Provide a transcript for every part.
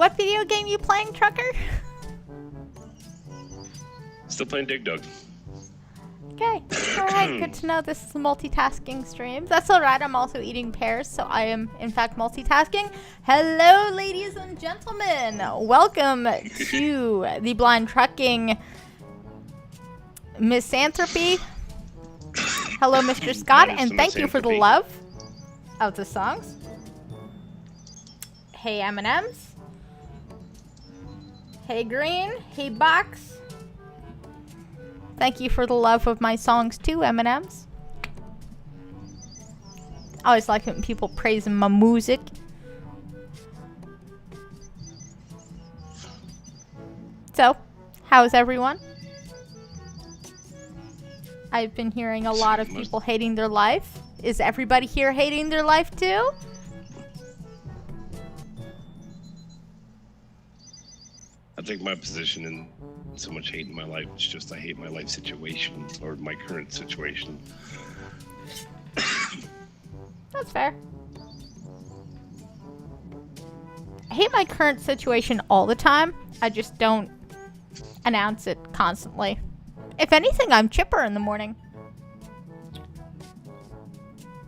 What video game you playing, Trucker? Still playing Dig Dug. Okay. Alright, good to know this is a multitasking stream. That's alright, I'm also eating pears, so I am, in fact, multitasking. Hello, ladies and gentlemen. Welcome to the Blind Trucking Misanthropy. Hello, Mr. Scott, and thank you for the love of the songs. Hey, M&M's. Hey, Green. Hey, Box. Thank you for the love of my songs too, M&M's. I always like it when people praise my music. So, how's everyone? I've been hearing a lot of people hating their life. Is everybody here hating their life too? I think my position in so much hate in my life is just I hate my life situation or my current situation. That's fair. I hate my current situation all the time. I just don't announce it constantly. If anything, I'm chipper in the morning.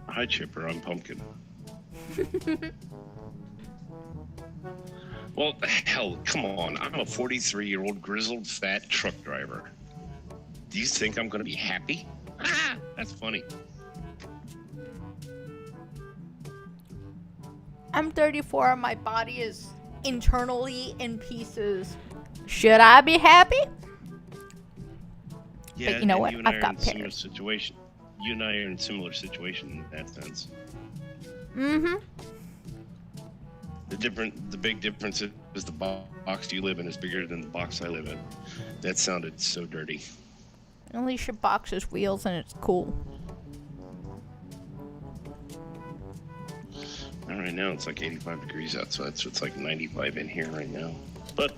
Hi, Chipper. I'm Pumpkin. Well, hell, come on. I'm a 43-year-old grizzled fat truck driver. Do you think I'm going to be happy? Ah, that's funny. I'm 34 and my body is internally in pieces. Should I be happy? Yeah, but you know what? You and I've I are got in a similar pears. situation. You and I are in a similar situation in that sense. Mm-hmm. The big difference is the box you live in is bigger than the box I live in. That sounded so dirty. At least your box has wheels and it's cool. Not right now, it's like 85 degrees outside, so it's like 95 in here right now. But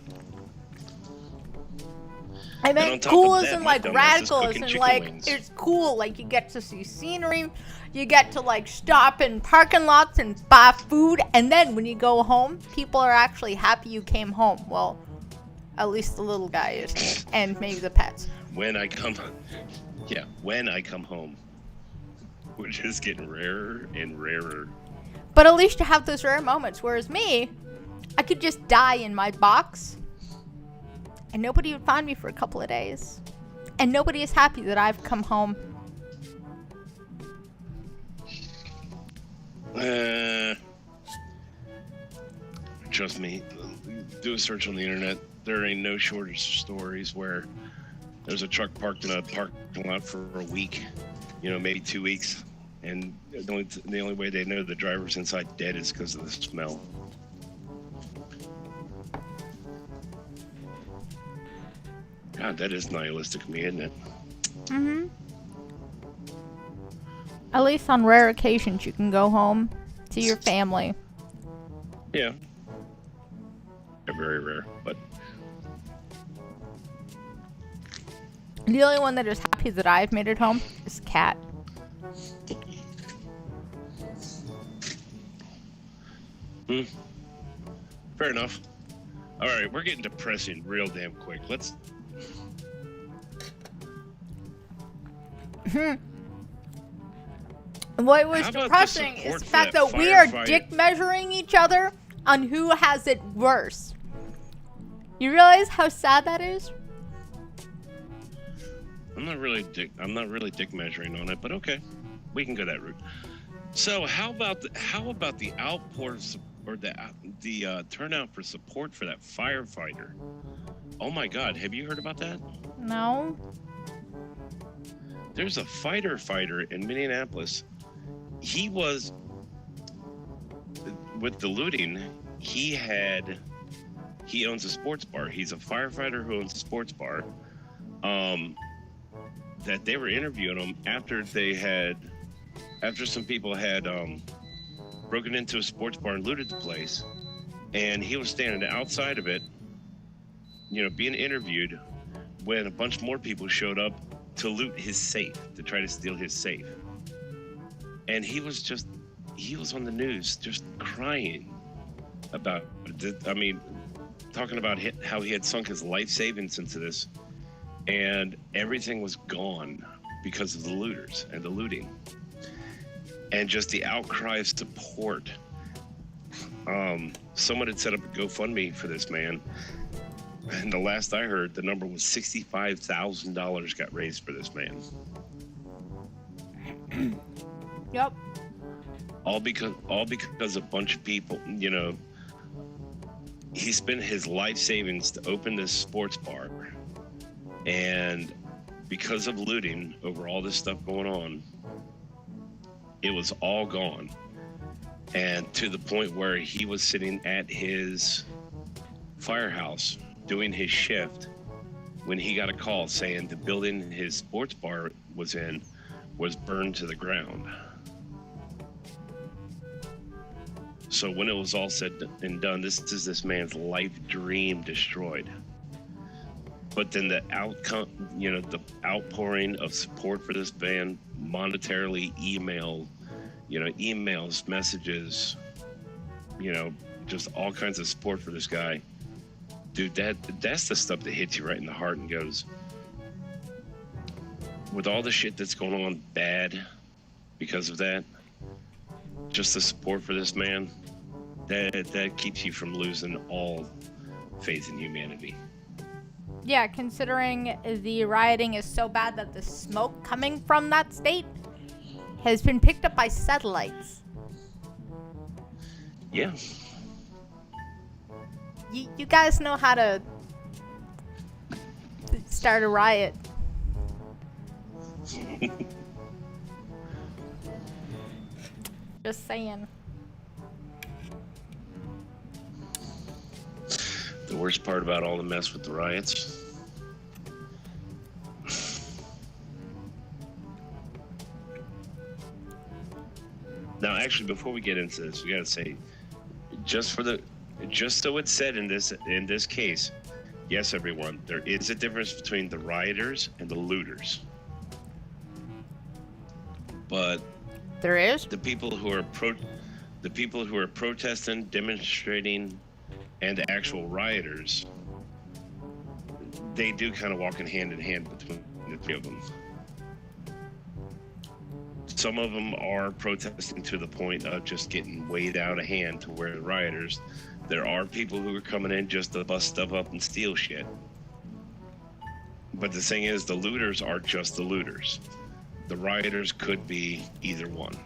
I on meant top cool of as that, in my like dumbass is radical, as cooking in chicken like wings. it's cool. Like you get to see scenery, you get to like stop in parking lots and buy food, and then when you go home, people are actually happy you came home. Well, at least the little guy is, and maybe the pets. when I come home, we're just getting rarer and rarer. But at least you have those rare moments. Whereas me, I could just die in my box, and nobody would find me for a couple of days, and nobody is happy that I've come home. Trust me, do a search on the internet. There ain't no shortage of stories where there's a truck parked in a parking lot for a week, maybe 2 weeks, and the only way they know the driver's inside dead is because of the smell. God, that is nihilistic of me, isn't it? Mm-hmm. At least on rare occasions you can go home to your family. Yeah. They're very rare, but The only one that is happy that I've made it home is Cat. Fair enough. All right, we're getting depressing real damn quick. Let's. What was How about the depressing is support the for fact that that we are firefighter? dick measuring each other on who has it worse. You realize how sad that is? I'm not really dick measuring on it, but okay, we can go that route. So how about the outpours or the turnout for support for that firefighter? Oh my God, have you heard about that? No. There's a fighter in Minneapolis. He was with the looting. He owns a sports bar. He's a firefighter who owns a sports bar. That they were interviewing him after some people had broken into a sports bar and looted the place, and he was standing outside of it, being interviewed when a bunch more people showed up to loot his safe, to try to steal his safe. And he was on the news just crying about it. I mean, talking about how he had sunk his life savings into this, and everything was gone because of the looters and the looting, and just the outcry of support. Someone had set up a GoFundMe for this man, and the last I heard, the number was $65,000 got raised for this man. Yep. All because a bunch of people, he spent his life savings to open this sports bar, and because of looting over all this stuff going on, it was all gone. And to the point where he was sitting at his firehouse doing his shift when he got a call saying the building his sports bar was in was burned to the ground. So when it was all said and done, this is this man's life dream destroyed. But then the outcome, the outpouring of support for this man, monetarily, emails, messages, just all kinds of support for this guy. Dude, that's the stuff that hits you right in the heart and goes, with all the shit that's going on bad because of that, just the support for this man, that keeps you from losing all faith in humanity. Yeah, considering the rioting is so bad that the smoke coming from that state has been picked up by satellites. Yeah. You guys know how to start a riot. Just saying. The worst part about all the mess with the riots, now actually before we get into this, we gotta say, just so it's said in this case, yes everyone, there is a difference between the rioters and the looters. But there is the people who are protesting, demonstrating, and the actual rioters, they do kind of walk in hand between the three of them. Some of them are protesting to the point of just getting weighed out of hand to where the rioters. There are people who are coming in just to bust stuff up and steal shit. But the thing is, the looters are just the looters. The rioters could be either one.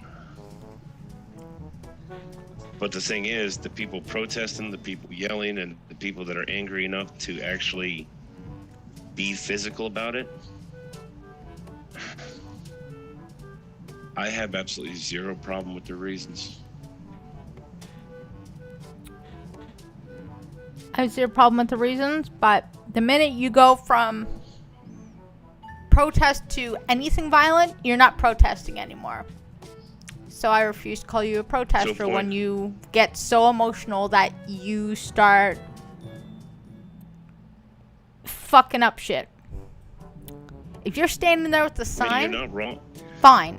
But the thing is, the people protesting, the people yelling, and the people that are angry enough to actually be physical about it, I have absolutely zero problem with their reasons. I have zero problem with the reasons, but the minute you go from protest to anything violent, you're not protesting anymore. So I refuse to call you a protester when you get so emotional that you start fucking up shit. If you're standing there with the sign, you're not wrong. Fine.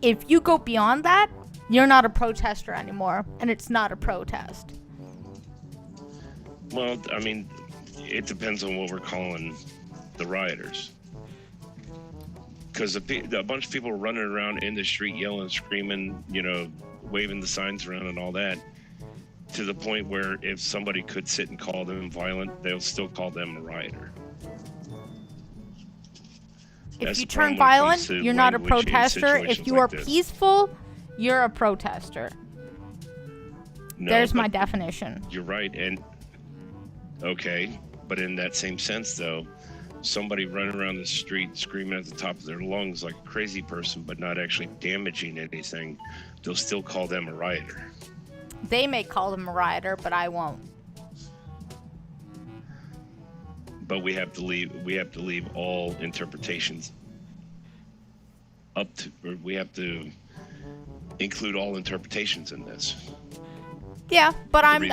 If you go beyond that, you're not a protester anymore, and it's not a protest. Well, I mean, it depends on what we're calling the rioters. Because a bunch of people running around in the street yelling, screaming, waving the signs around and all that, to the point where if somebody could sit and call them violent, they'll still call them a rioter. If you turn violent, you're not a protester. If you are peaceful, you're a protester. There's my definition. You're right. And okay, but in that same sense, though, somebody running around the street screaming at the top of their lungs like a crazy person, but not actually damaging anything, they'll still call them a rioter. They may call them a rioter, but I won't. But we have to leave all interpretations up to, or we have to include all interpretations in this. Yeah, but I'm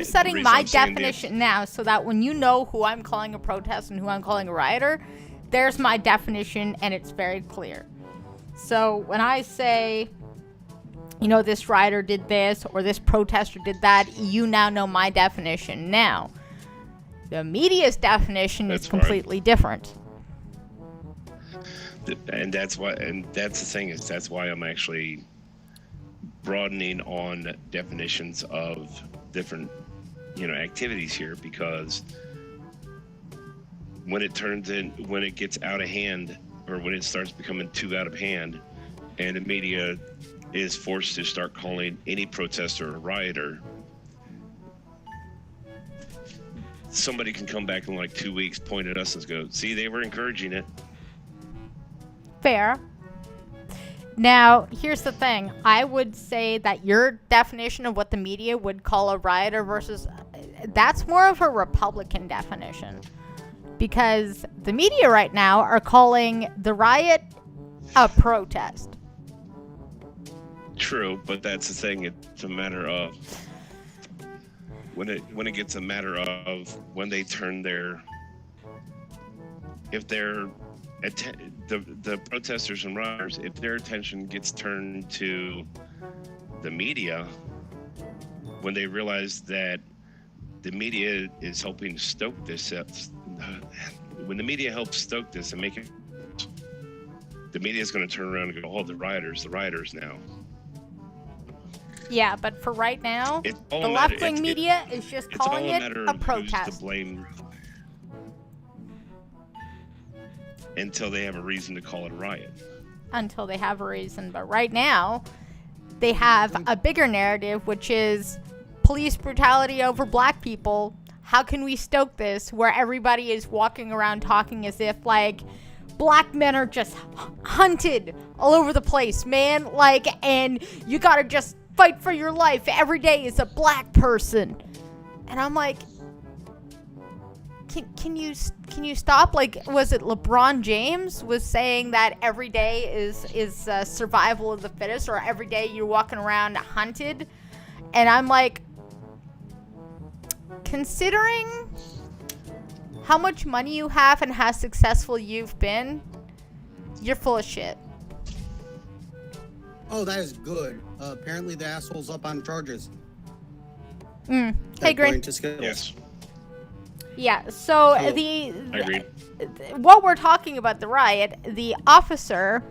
setting my definition now so that when you know who I'm calling a protest and who I'm calling a rioter, there's my definition and it's very clear. So when I say, this rioter did this or this protester did that, you now know my definition. Now, The media's definition That's is completely different. And that's why, and that's the thing, is that's why I'm actually broadening on definitions of different, activities here, because when it gets out of hand, or when it starts becoming too out of hand, and the media is forced to start calling any protester a rioter, somebody can come back in like 2 weeks, point at us and go, see, they were encouraging it. Fair. Now, here's the thing. I would say that your definition of what the media would call a rioter versus... that's more of a Republican definition. Because the media right now are calling the riot a protest. True, but that's the thing. It's a matter of... When it gets a matter of when they turn their... If they're... the protesters and rioters, if their attention gets turned to the media, when they realize that the media is helping stoke this, when the media helps stoke this and make it, the media is going to turn around and go, oh, the rioters now. Yeah, but for right now, the left-wing media is just calling it a protest. Who's to blame until they have a reason to call it a riot. Until they have a reason. But right now, they have a bigger narrative, which is police brutality over black people. How can we stoke this where everybody is walking around talking as if, like, black men are just hunted all over the place, man? Like, and you gotta just fight for your life every day as a black person. And I'm like... Can you stop? Like, was it LeBron James was saying that every day is survival of the fittest, or every day you're walking around hunted? And I'm like, considering how much money you have and how successful you've been, you're full of shit. Oh, that is good. Apparently the asshole's up on charges. Hey, Green. Yes. Yeah, so what we're talking about, the riot, the officer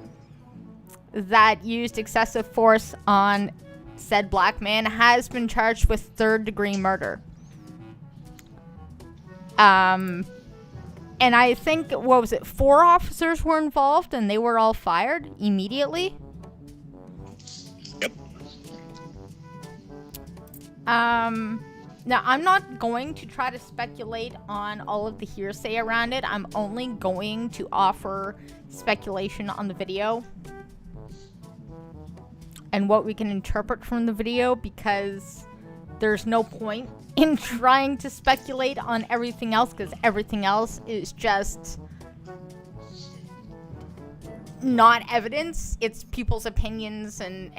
that used excessive force on said black man has been charged with third-degree murder. And I think, 4 officers were involved and they were all fired immediately? Yep. Now, I'm not going to try to speculate on all of the hearsay around it. I'm only going to offer speculation on the video and what we can interpret from the video, because there's no point in trying to speculate on everything else, because everything else is just not evidence. It's people's opinions and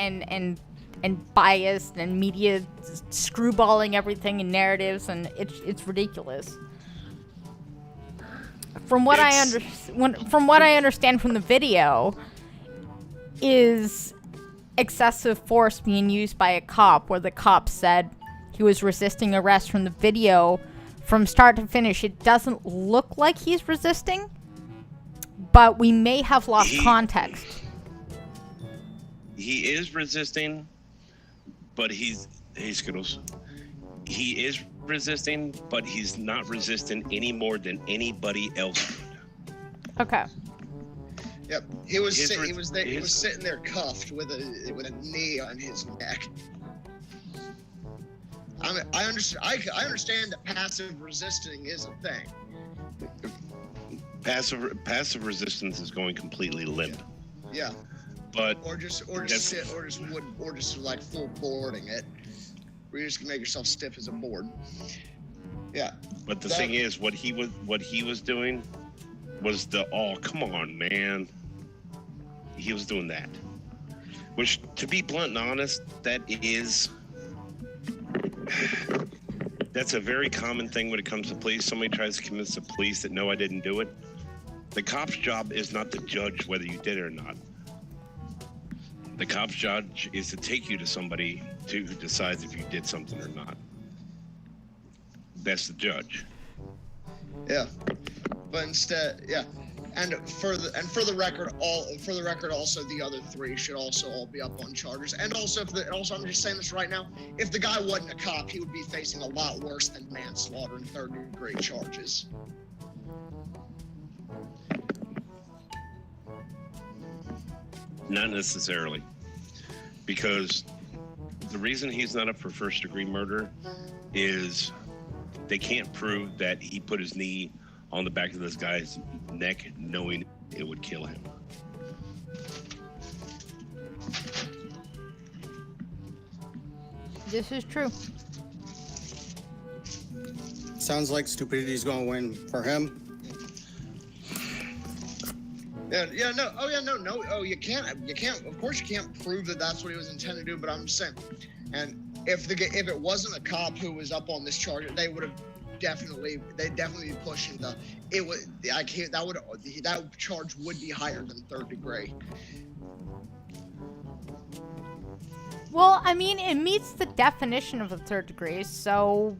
biased and media screwballing everything in narratives, and it's ridiculous. From what I understand from the video, is excessive force being used by a cop, where the cop said he was resisting arrest. From the video, from start to finish, it doesn't look like he's resisting, but we may have lost context. He is resisting. But he is resisting, but he's not resisting any more than anybody else would. Okay. Yep, he was sitting there cuffed with a knee on his neck. I understand that passive resisting is a thing. Passive resistance is going completely limp. Yeah. But or just like full boarding it, where you just make yourself stiff as a board. Yeah. But the thing is, what he was doing was come on, man. He was doing that, which, to be blunt and honest, that's a very common thing when it comes to police. Somebody tries to convince the police that no, I didn't do it. The cop's job is not to judge whether you did it or not. The cop's job is to take you to somebody who decides if you did something or not. That's the judge. Yeah, but instead, yeah. And for the record, also the other 3 should also all be up on charges. And also, I'm just saying this right now. If the guy wasn't a cop, he would be facing a lot worse than manslaughter and 3rd-degree charges. Not necessarily, because the reason he's not up for 1st-degree murder is they can't prove that he put his knee on the back of this guy's neck knowing it would kill him. This is true. Sounds like stupidity's going to win for him. Yeah, no. Oh, yeah, no. Oh, you can't. Of course, you can't prove that that's what he was intended to do. But I'm just saying, and if it wasn't a cop who was up on this charge, they'd definitely be pushing that charge would be higher than 3rd degree. Well, I mean, it meets the definition of a 3rd degree, so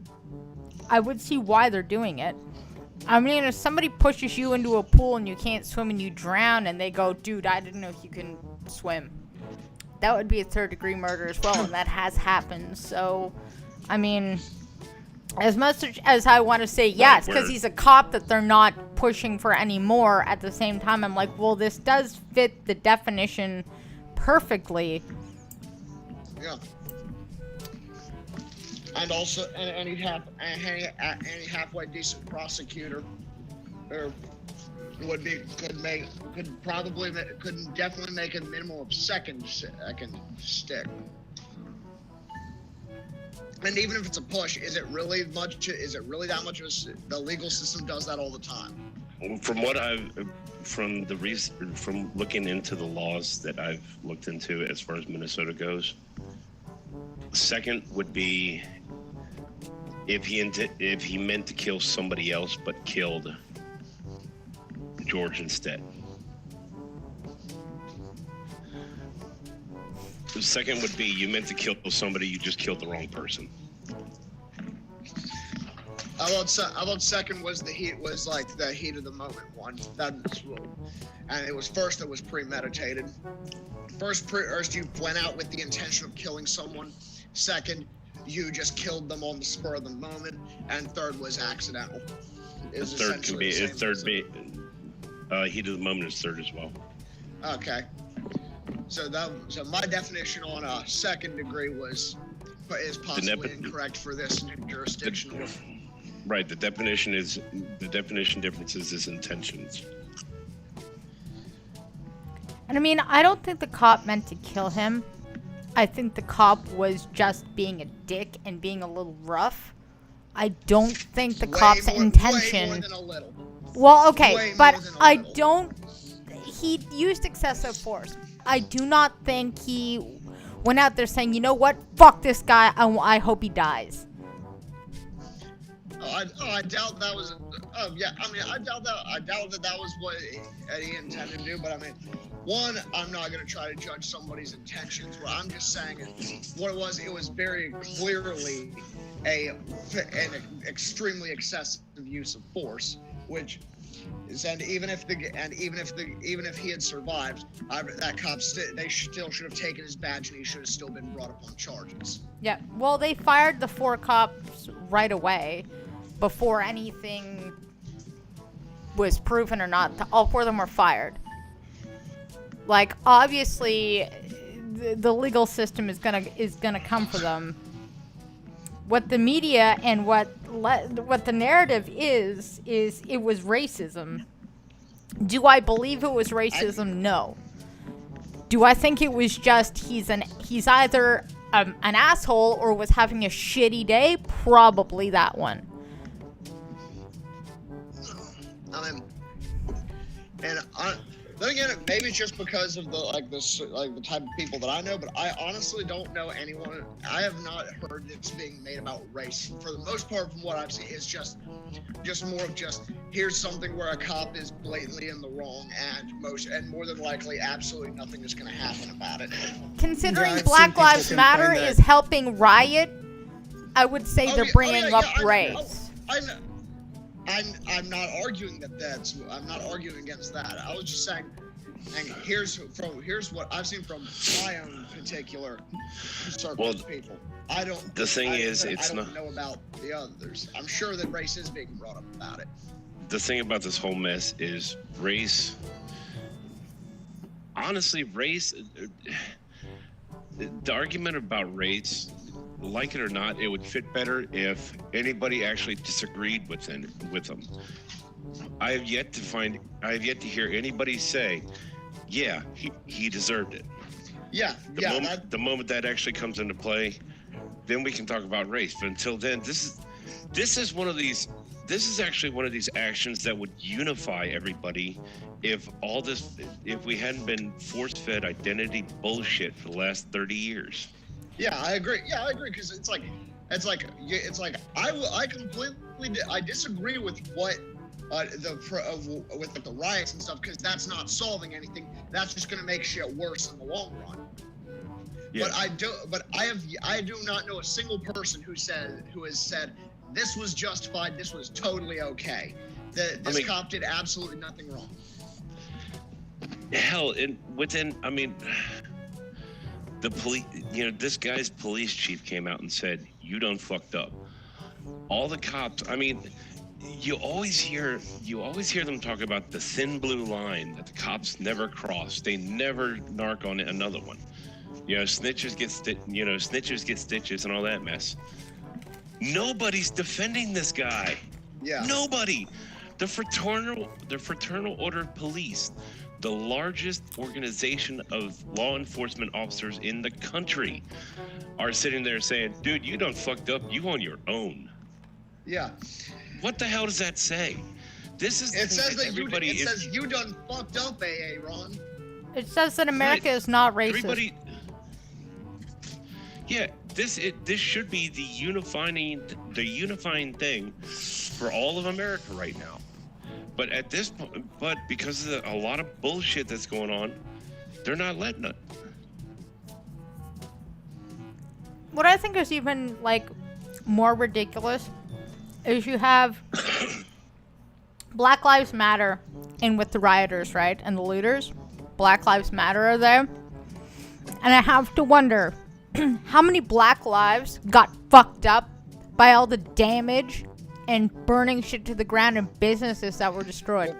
I would see why they're doing it. I mean, if somebody pushes you into a pool and you can't swim and you drown and they go, dude, I didn't know if you can swim, that would be a 3rd-degree murder as well, and that has happened. So, I mean, as much as I want to say, yeah, it's because he's a cop that they're not pushing for any more, at the same time, I'm like, well, this does fit the definition perfectly. Yeah. And also, any halfway decent prosecutor, or could definitely make a minimum of second stick. And even if it's a push, is it really that much of the legal system does that all the time? From looking into the laws that I've looked into as far as Minnesota goes, second would be if he meant to kill somebody else but killed George instead. The second would be you meant to kill somebody, you just killed the wrong person. I thought second was the heat of the moment one. And it was first that was premeditated. First you went out with the intention of killing someone. Second, you just killed them on the spur of the moment, and third was accidental. Third can be heat of the moment is third as well. Okay. So my definition on a 2nd degree is possibly incorrect for this jurisdiction. Right. The definition difference is intentions. And I mean, I don't think the cop meant to kill him. I think the cop was just being a dick and being a little rough. I don't think the cop's intention. Way more than a little. Well, okay, but he used excessive force. I do not think he went out there saying, you know what, fuck this guy, I hope he dies. I doubt that was. I doubt that was what he intended to do. But I mean, one, I'm not going to try to judge somebody's intentions. What I'm just saying what it was very clearly an extremely excessive use of force, which is, and even if he had survived, that cop they still should have taken his badge and he should have still been brought up on charges. Yeah, well, they fired the 4 cops right away before anything was proven or not. All 4 of them were fired. Like, obviously, the legal system is gonna come for them. What the media and what the narrative is it was racism. Do I believe it was racism? No. Do I think it was just he's either an asshole or was having a shitty day? Probably that one. Then again, maybe it's just because of the type of people that I know, but I honestly don't know anyone. I have not heard it's being made about race. For the most part, from what I've seen, it's just more of here's something where a cop is blatantly in the wrong, and more than likely, absolutely nothing is going to happen about it. Considering Black Lives Matter is helping riot, I would say they're bringing up race. I I'm not arguing I'm not arguing against that. I was just saying, and here's what I've seen from my own particular circle of people. I don't know about the others. I'm sure that race is being brought up about it. The thing about this whole mess is race. Honestly, race. The argument about race, like it or not, it would fit better if anybody actually disagreed with them. I have yet to hear anybody say, "Yeah, he deserved it." Yeah, the moment that actually comes into play, then we can talk about race. But until then, this is one of these. This is actually one of these actions that would unify everybody if we hadn't been force-fed identity bullshit for the last 30 years. Yeah, I agree. Because it's like I completely disagree with what with the riots and stuff, because that's not solving anything. That's just going to make shit worse in the long run. Yeah. But I do not know a single person who has said this was justified, this was totally okay. This cop did absolutely nothing wrong. Hell, the police, this guy's police chief came out and said, "You done fucked up." All the cops, you always hear them talk about the thin blue line that the cops never cross. They never narc on another one. Snitches get stitches and all that mess. Nobody's defending this guy. Yeah. Nobody. The Fraternal Order of Police, the largest organization of law enforcement officers in the country, are sitting there saying, "Dude, you done fucked up. You on your own." Yeah. What the hell does that say? It says you done fucked up, AA Ron. It says that America is not racist. Yeah, this should be the unifying thing for all of America right now. But at this point, because of a lot of bullshit that's going on, they're not letting it. What I think is even more ridiculous is you have Black Lives Matter in with the rioters, right? And the looters. Black Lives Matter are there. And I have to wonder how many black lives got fucked up by all the damage and burning shit to the ground and businesses that were destroyed.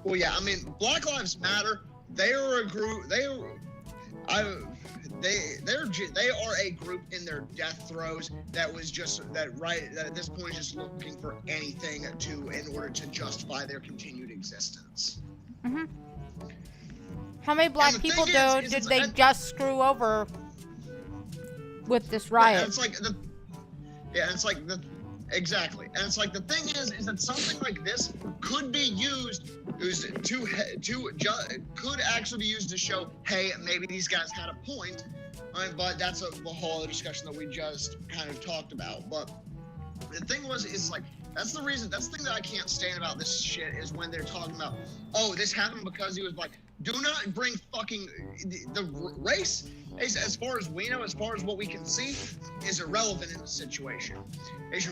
Well, yeah, Black Lives Matter, they are a group, they are a group in their death throes that at this point is just looking for anything in order to justify their continued existence. Mm-hmm. How many black people did they just screw over with this riot? Exactly. And it's the thing is that something like this could be used could actually be used to show, hey, maybe these guys had a point. But that's a whole other discussion that we just kind of talked about. But the thing that's the thing that I can't stand about this shit is when they're talking about, oh, this happened because he was black. Do not bring fucking the race, as far as we know, as far as what we can see, is irrelevant in the situation.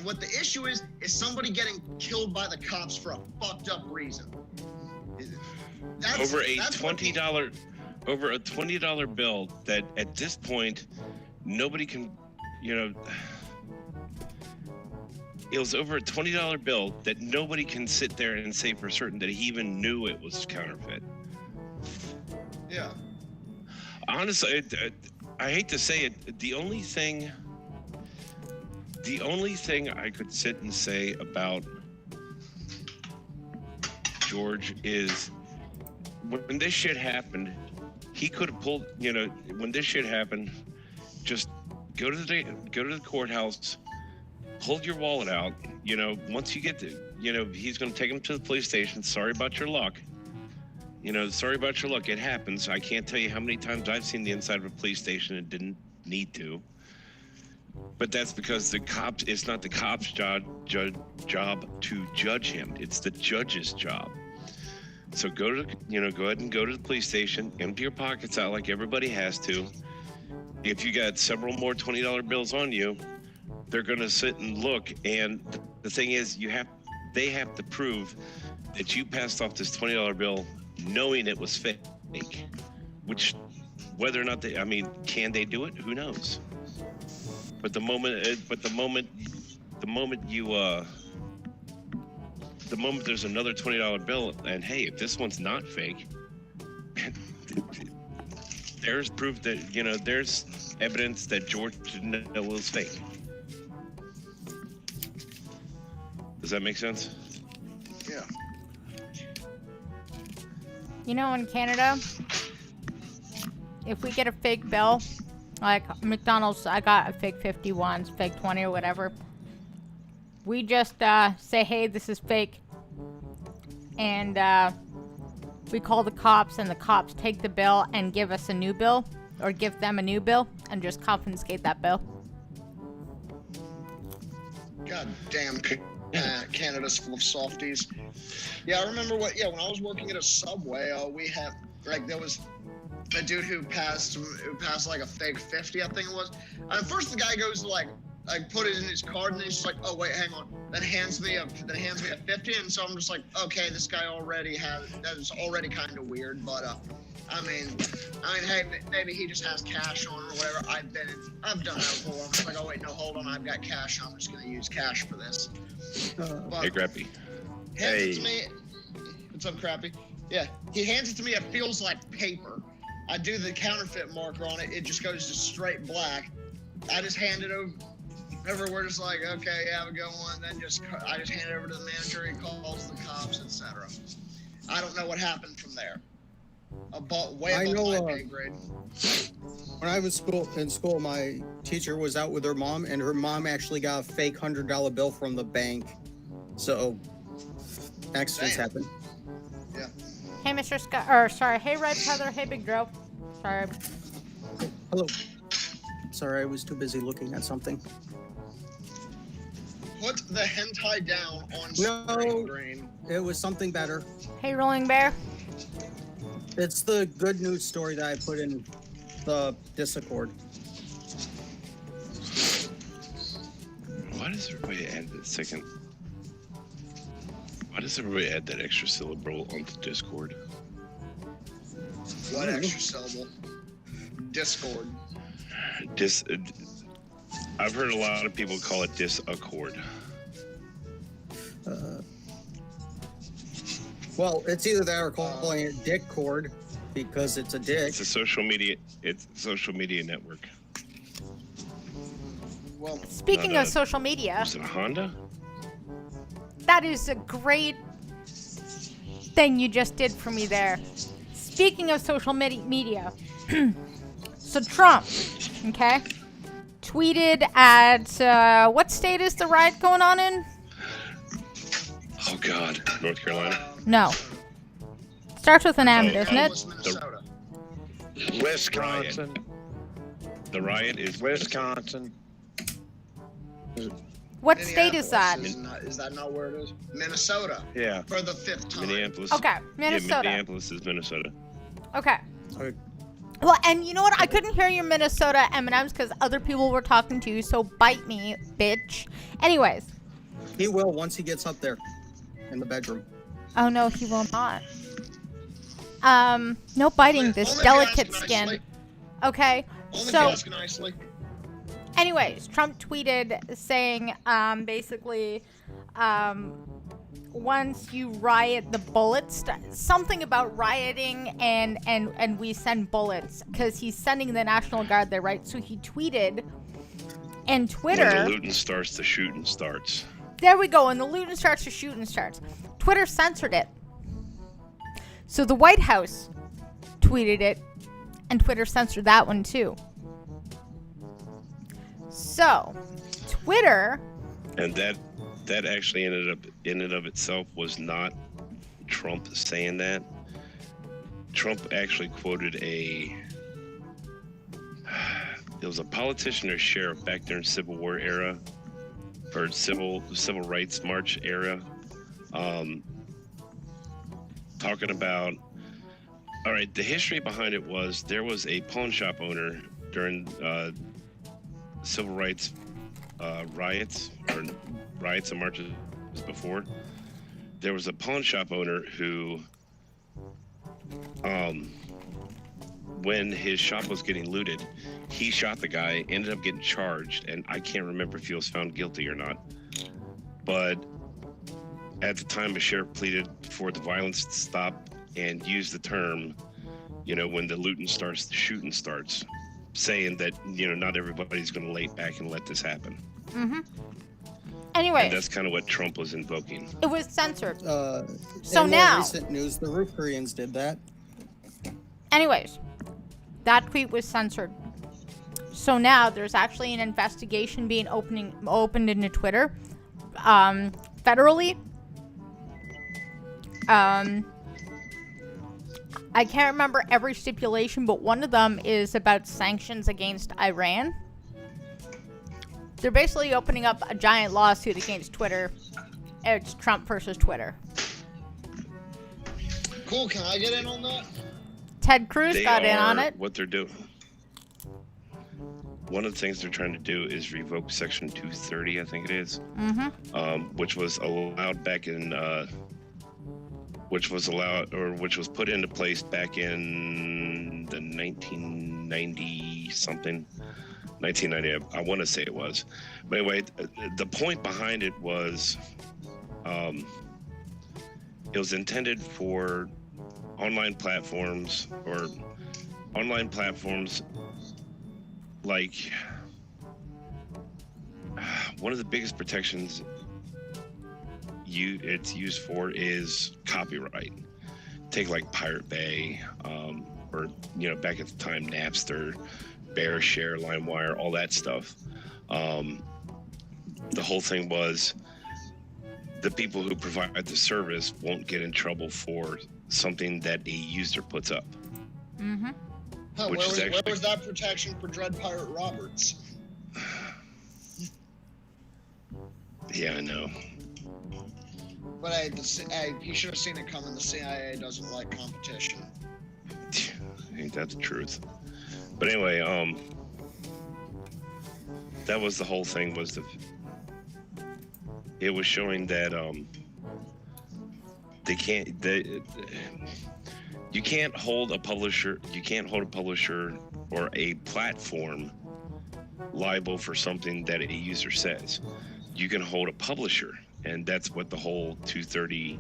What the issue is somebody getting killed by the cops for a fucked up reason. Over a $20 bill that at this point nobody can, it was over a $20 bill that nobody can sit there and say for certain that he even knew it was counterfeit. Yeah. Honestly, I hate to say it, the only thing I could sit and say about George is when this shit happened, he could have pulled, when this shit happened, just go to the courthouse, hold your wallet out, once you get to, he's going to take him to the police station. Sorry about your luck. Sorry about your luck. It happens. I can't tell you how many times I've seen the inside of a police station and didn't need to. But that's because it's not the cop's job to judge him. It's the judge's job. So go ahead and go to the police station, empty your pockets out like everybody has to. If you got several more $20 bills on you, they're going to sit and look. And the thing is, they have to prove that you passed off this $20 bill knowing it was fake. Which, whether or not they, I mean, can they do it? Who knows? But the moment there's another $20 bill, and hey, if this one's not fake, there's proof that, you know, there's evidence that George didn't know it was fake. Does that make sense? Yeah. You know, in Canada, if we get a fake bill, like McDonald's, I got a fake 50 once, fake 20 or whatever, we just say, hey, this is fake. And we call the cops, and the cops take the bill and give us a new bill, or give them a new bill, and just confiscate that bill. God damn, Canada's full of softies. Yeah, I remember when I was working at a Subway, we had, like, there was a dude who passed like a fake 50, I think it was. And first the guy goes to like put it in his card, and he's just like, oh wait, hang on. Then hands me a 50, and so I'm just like, okay, this guy already that is already kind of weird, but I mean, hey, maybe he just has cash on or whatever. I've done that before. I'm just like, oh wait, no, hold on, I've got cash. I'm just gonna use cash for this. Hey, Grappy. Hands it to me. What's up, Crappy? Yeah, he hands it to me. It feels like paper. I do the counterfeit marker on it. It just goes to straight black. I just hand it over. We're just like, okay, have a good one. Then I just hand it over to the manager. He calls the cops, etc. I don't know what happened from there. Way above my pay grade. When I was in school, my teacher was out with her mom, and her mom actually got a fake $100 bill from the bank. So accidents happen. Yeah. Hey, Mr. Scott, or sorry, hey, Red Feather, hey, Big Joe. Sorry. Hello. Sorry, I was too busy looking at something. Put the hentai down on No, screen. It was something better. Hey, Rolling Bear. It's the good news story that I put in the Discord. Why does everybody add that second? Why does everybody add that extra syllable onto Discord? What extra syllable? Discord. I've heard a lot of people call it disaccord. Well, it's either that or calling it Dickcord because it's a dick. It's a social media network. Well, Speaking of social media, Is it a Honda? that is a great thing you just did for me there. Speaking of social media, so Trump, okay, tweeted at, what state is the riot going on in? Oh God, North Carolina. No. Starts with an M, doesn't it? Minnesota. Wisconsin. The riot is Wisconsin. What state is that? Is that not where it is? Minnesota. Yeah. For the 5th time. Minneapolis. Okay, Yeah, Minnesota. Minneapolis is Minnesota. Okay. Okay. Well, and you know what? I couldn't hear your Minnesota M&Ms because other people were talking to you, so bite me, bitch. Anyways. He will once he gets up there in the bedroom. Oh, no, he will not. No biting this Only delicate ask skin. nicely. Okay, Only so ask nicely. anyways, Trump tweeted saying, basically, once you riot, the bullets, something about rioting and we send bullets, because he's sending the National Guard there, right? So he tweeted, and Twitter... When the looting starts, the shooting starts. There we go. And the looting starts, the shooting starts. Twitter censored it. So the White House tweeted it, and Twitter censored that one too. So, Twitter... And that actually ended up, in and of itself, was not Trump saying that. Trump actually quoted it was a politician or sheriff back there in Civil War era, or civil rights march era, talking about, all right, the history behind it was there was a pawn shop owner during civil rights riots and marches before. there was a pawn shop owner who, when his shop was getting looted, he shot the guy, ended up getting charged, and I can't remember if he was found guilty or not. But at the time, the sheriff pleaded for the violence to stop and used the term, when the looting starts, the shooting starts, saying that, not everybody's going to lay back and let this happen. Mm-hmm. Anyway, and that's kind of what Trump was invoking. It was censored. So now, recent news, the North Koreans did that. Anyways, that tweet was censored. So now there's actually an investigation being opened into Twitter, federally. I can't remember every stipulation, but one of them is about sanctions against Iran. They're basically opening up a giant lawsuit against Twitter. It's Trump versus Twitter. Cool. Can I get in on that? Ted Cruz got in on it. What they're doing. One of the things they're trying to do is revoke Section 230, I think it is, which was allowed back in, which was put into place back in the 1990 I want to say it was. But anyway, the point behind it was, it was intended for online platforms like one of the biggest protections it's used for is copyright. Take like Pirate Bay, or back at the time Napster, BearShare, LimeWire, all that stuff. The whole thing was the people who provide the service won't get in trouble for something that a user puts up. Huh, where was that protection for Dread Pirate Roberts? Yeah, I know. But he should have seen it coming. The CIA doesn't like competition. Ain't that the truth? But anyway, that was the whole thing. It was showing that you can't hold a publisher or a platform liable for something that a user says. You can hold a publisher, and that's what the whole the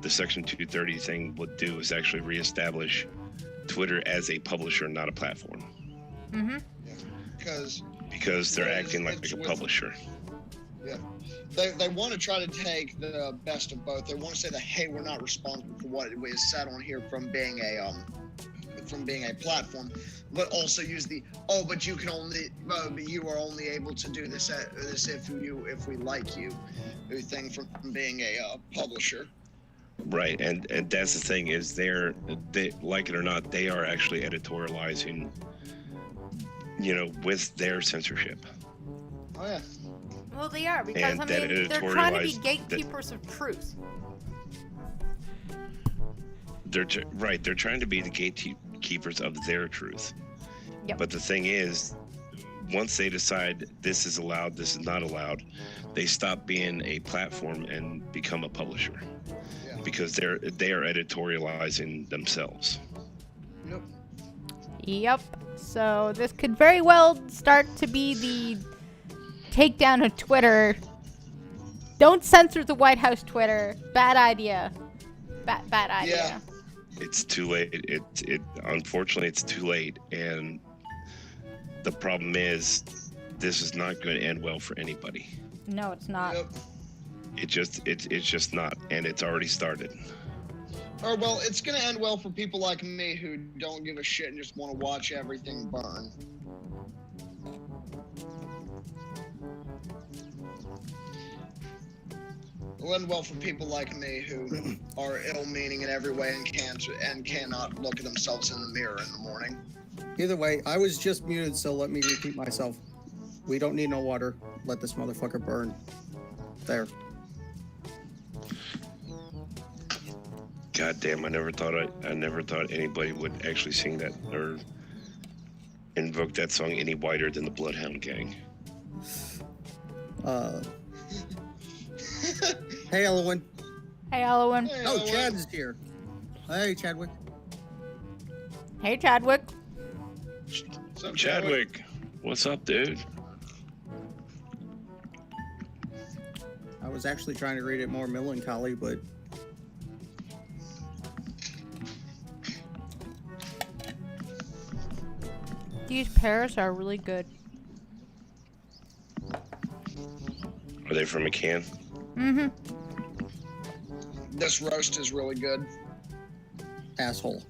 Section 230 thing would do, is actually reestablish Twitter as a publisher, not a platform. Because they're acting like a publisher. Yeah. They want to try to take the best of both. They want to say that, hey, we're not responsible for what is said on here from being a platform, but also use but you are only able to do this if we like you thing from being a publisher. Right, and that's the thing, is they like it or not, they are actually editorializing, with their censorship. Oh yeah. Well, they are, because they're trying to be gatekeepers of truth. They're trying to be the gatekeepers of their truth. Yep. But the thing is, once they decide this is allowed, this is not allowed, they stop being a platform and become a publisher. Yeah. Because they are editorializing themselves. Yep. So this could very well start to be the takedown of Twitter. Don't censor the White House Twitter. Bad idea. Bad idea. Yeah. It's too late. Unfortunately, it's too late. And the problem is, this is not going to end well for anybody. No, it's not. Yep. It's just not, and it's already started. Or well, it's going to end well for people like me who don't give a shit and just want to watch everything burn. It'll end well for people like me who are ill-meaning in every way and cannot look at themselves in the mirror in the morning. Either way, I was just muted, so let me repeat myself. We don't need no water. Let this motherfucker burn. There. God damn! I never thought anybody would actually sing that or invoke that song any wider than the Bloodhound Gang. Hey, Elowen. Hey, Owen. Hey, Oh, Owen. Chad is here. Hey, Chadwick. Hey, Chadwick. What's up, Chadwick, what's up, dude? I was actually trying to read it more melancholy, but These pears are really good. Are they from a can? Mm-hmm. This roast is really good. asshole.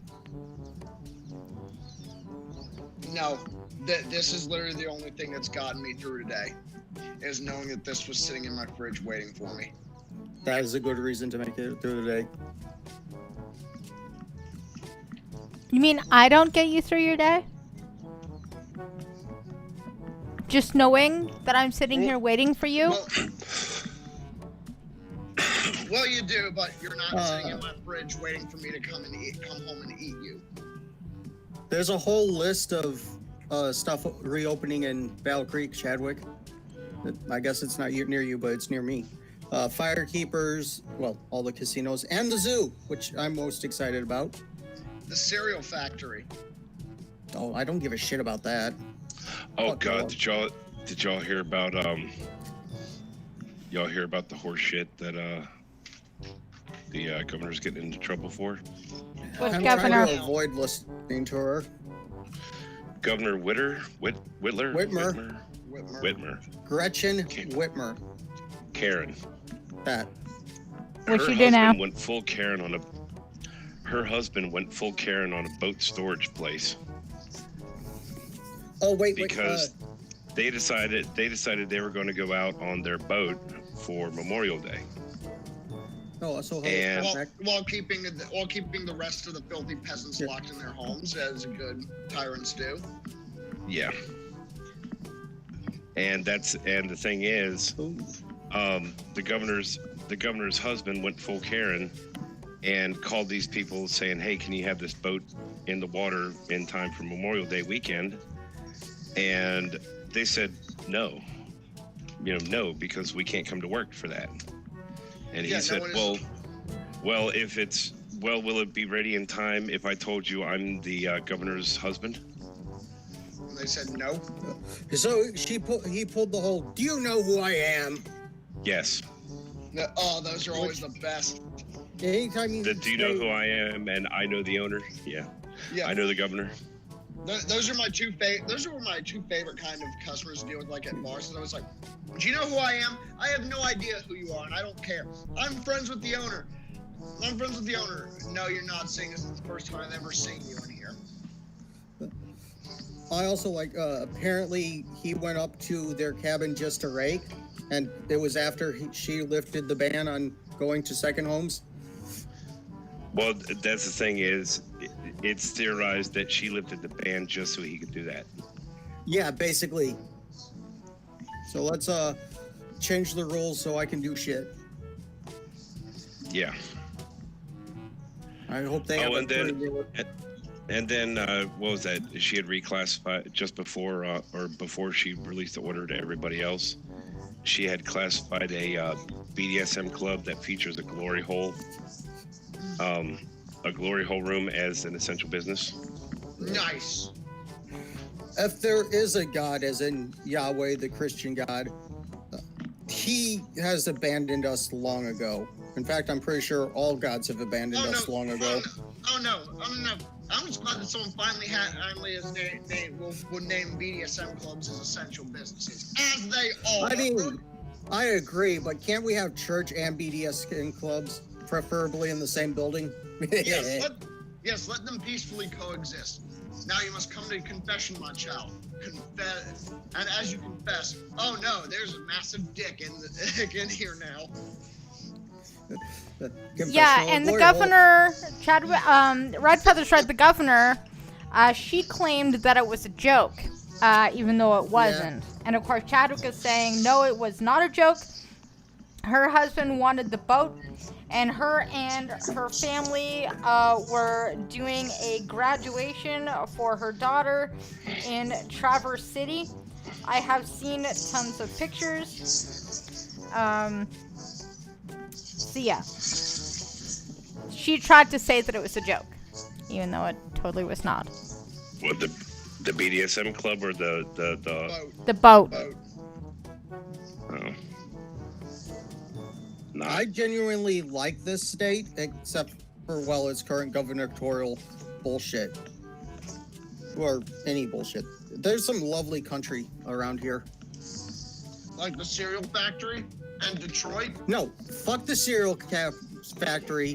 No, this is literally the only thing that's gotten me through today, is knowing that this was sitting in my fridge waiting for me. That is a good reason to make it through the day. You mean I don't get you through your day? Just knowing that I'm sitting here waiting for you? Well, you do, but you're not sitting in my fridge waiting for me to come home and eat you. There's a whole list of stuff reopening in Battle Creek, Chadwick. I guess it's not near you, but it's near me. Firekeepers, well, all the casinos, and the zoo, which I'm most excited about. The cereal factory. Oh, I don't give a shit about that. Oh Fuck God, no. did y'all hear about y'all hear about the horse shit that the governor's getting into trouble for? Which I'm governor? trying to avoid listening to her. Governor Whitmer. Gretchen Okay. Whitmer. Karen. That. What Her she do now? husband went full Karen on a. Her husband went full Karen on a boat storage place Oh wait, because they decided they were going to go out on their boat for Memorial Day. Oh, so And- While keeping the rest of the filthy peasants locked in their homes, as good tyrants do. Yeah. And the thing is, the governor's husband went full Karen and called these people saying, "Hey, can you have this boat in the water in time for Memorial Day weekend?" And they said no. No, because we can't come to work for that. And he Yeah, said, no, "Well, if it's will it be ready in time if I told you I'm the governor's husband?" And they said no. So he pulled the whole. Do you know who I am? Yes. Oh, those are always the best. Anytime you. Do you know who I am and I know the owner? Yeah. Yeah. I know the governor. Those are my two favorite kind of customers to deal with, like at bars. And I was like, "Do you know who I am? I have no idea who you are, and I don't care. I'm friends with the owner. No, you're not, seeing this is the first time I've ever seen you in here." I also like. Apparently, he went up to their cabin just to rake, and it was after she lifted the ban on going to second homes. Well, that's the thing is, it's theorized that she lifted the ban just so he could do that. Yeah, basically. So let's change the rules so I can do shit. Yeah. I hope they have Oh, a and then- pretty real- And then, what was that? She had reclassified just before, or before she released the order to everybody else. She had classified a BDSM club that features a glory hole room as an essential business. Nice. If there is a God, as in Yahweh, the Christian God, he has abandoned us long ago. In fact, I'm pretty sure all gods have abandoned us long ago. Oh no. I'm just glad that someone finally will name BDSM clubs as essential businesses, as they are. I mean, I agree, but can't we have church and BDSM clubs, preferably in the same building? Yes, let them peacefully coexist. Now you must come to confession, my child. Confess, and as you confess, oh no, there's a massive dick in here now. Yeah, and the governor, Red Feather Shred, the governor, she claimed that it was a joke, even though it wasn't. Yeah. And of course, Chadwick is saying, no, it was not a joke. Her husband wanted the boat, and her family were doing a graduation for her daughter in Traverse City. I have seen tons of pictures. So yeah. she tried to say that it was a joke, even though it totally was not. What, the BDSM club or the The boat. Boat. oh. I genuinely like this state, except for, well, its current gubernatorial bullshit. Or any bullshit. There's some lovely country around here. Like the cereal factory and Detroit. No, fuck the cereal factory.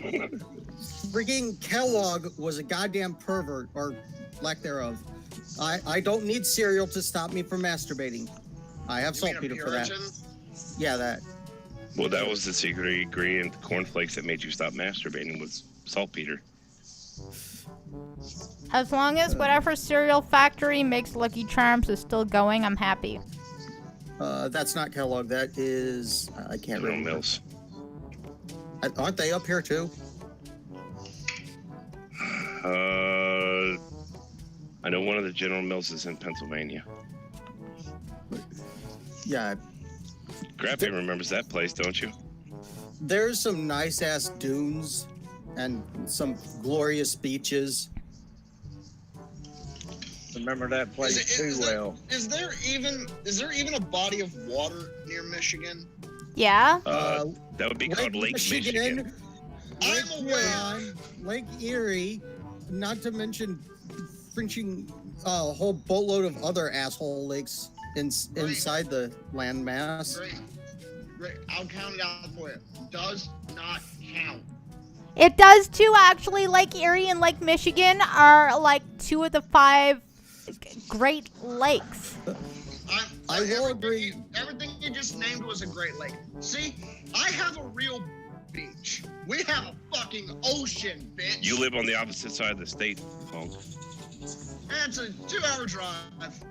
Freaking Kellogg was a goddamn pervert, or lack thereof. I don't need cereal to stop me from masturbating. I have You mean a saltpeter for that. Puritan? Yeah, that. Well, that was the secret ingredient, cornflakes, that made you stop masturbating, was saltpeter. As long as whatever cereal factory makes Lucky Charms is still going, I'm happy. That's not Kellogg. That is I can't General remember. Mills. Aren't they up here too? I know one of the General Mills is in Pennsylvania. Yeah. Grappy remembers that place, don't you? There's some nice ass dunes and some glorious beaches. Remember that place too well. Is there even a body of water near Michigan? Yeah? That would be called Lake Michigan. Lake I'm aware. Huron, Lake Erie, not to mention fringing a whole boatload of other asshole lakes inside the landmass. Great. I'll count it out for you. Does not count. It does too, actually. Lake Erie and Lake Michigan are like 2 of the 5 Great Lakes. I will agree. Everything you just named was a Great Lake. See, I have a real beach. We have a fucking ocean, bitch. You live on the opposite side of the state, punk. It's a 2-hour drive.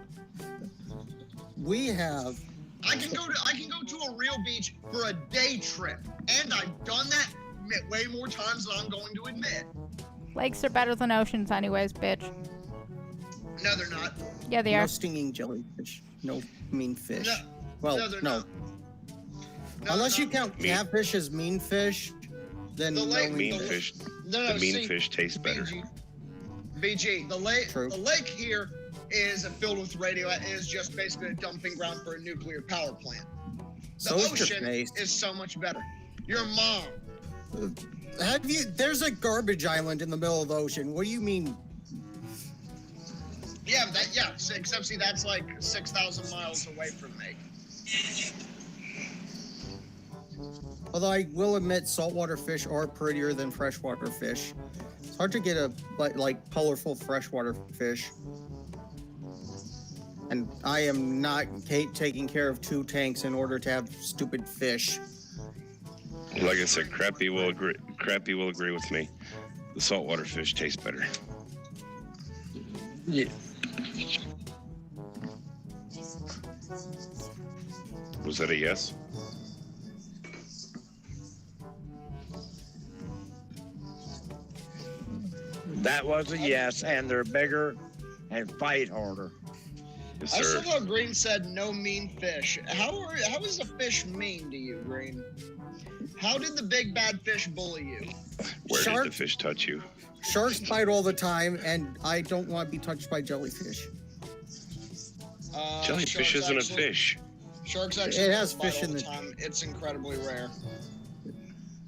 We have. I can go to a real beach for a day trip, and I've done that way more times than I'm going to admit. Lakes are better than oceans anyways, bitch. No, they're not. Yeah, they No are. stinging jellyfish. No mean fish. No. Well, No, they're no. not. No, Unless they're you not. count catfish as mean fish, then The no lake- mean Mean fish. fish. No, The mean see, fish tastes better. BG, the True. lake here is filled with is just basically a dumping ground for a nuclear power plant. The So is your ocean face. is so much better. Your mom. Have you? There's a garbage island in the middle of the ocean. What do you mean? Yeah, except see, that's like 6,000 miles away from me. Although I will admit, saltwater fish are prettier than freshwater fish. It's hard to get a like colorful freshwater fish. And I am not taking care of 2 tanks in order to have stupid fish. Like I said, Crappy will agree. Crappy will agree with me. The saltwater fish tastes better. Yeah. Was that a yes? That was a yes, and they're bigger and fight harder. Yes, I sir. still thought Green said no mean fish. How is a fish mean to you, Green? How did the big bad fish bully you? Where Shark- did the fish touch you? Sharks bite all the time, and I don't want to be touched by jellyfish. Jellyfish Sharks isn't a actually- fish. Sharks actually It has don't bite fish all in the it. time. It's incredibly rare.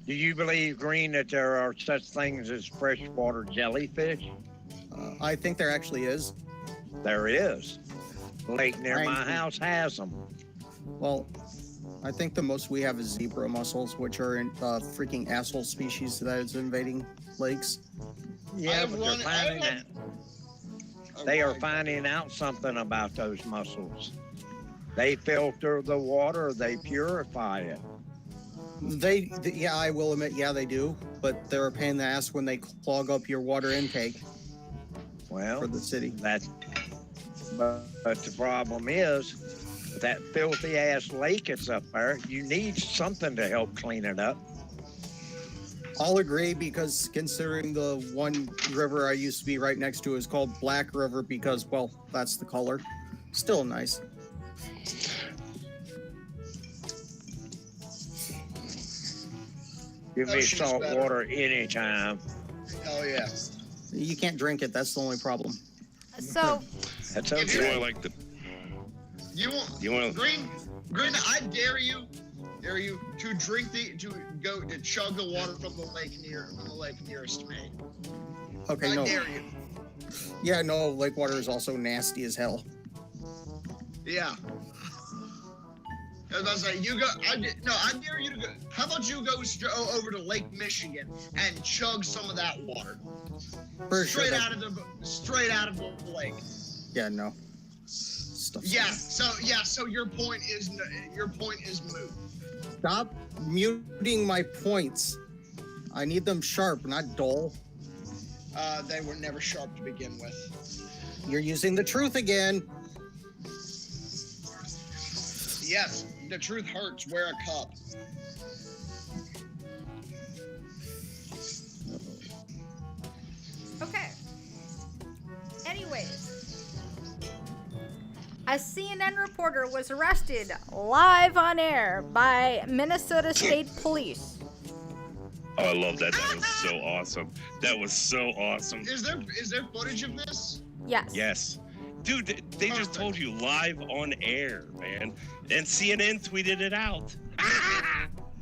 Do you believe, Green, that there are such things as freshwater jellyfish? I think there actually is. There is. The lake near my Right. house has them. Well, I think the most we have is zebra mussels, which are in freaking asshole species that is invading lakes. Yeah, but they're finding I've out. They are finding out something about those mussels. They filter the water, they purify it. Yeah, I will admit, yeah, they do, but they're a pain in the ass when they clog up your water intake Well, for the city. but the problem is that filthy ass lake that's up there. You need something to help clean it up. I'll agree, because considering the one river I used to be right next to is called Black River because, well, that's the color. Still nice. Give me Ocean's salt better. water anytime. Oh yeah. You can't drink it. That's the only problem. So, That's You okay. want like the You You want- Green? I dare you to chug the water from the lake nearest to me. Okay, I no. dare you. Yeah, no, lake water is also nasty as hell. Yeah. I was about to say, I dare you to go. How about you go over to Lake Michigan and chug some of that water? For sure. Straight out of the lake. Yeah, no. Stuff. Yeah. So your point is moot. Stop muting my points. I need them sharp, not dull. They were never sharp to begin with. You're using the truth again. Yes, the truth hurts. Wear a cup. okay. Anyways, a CNN reporter was arrested live on air by Minnesota State Police. Oh, I love that. That was so awesome. That was so awesome. Is there footage of this? Yes. Yes. Dude, they just told you live on air, man. And CNN tweeted it out.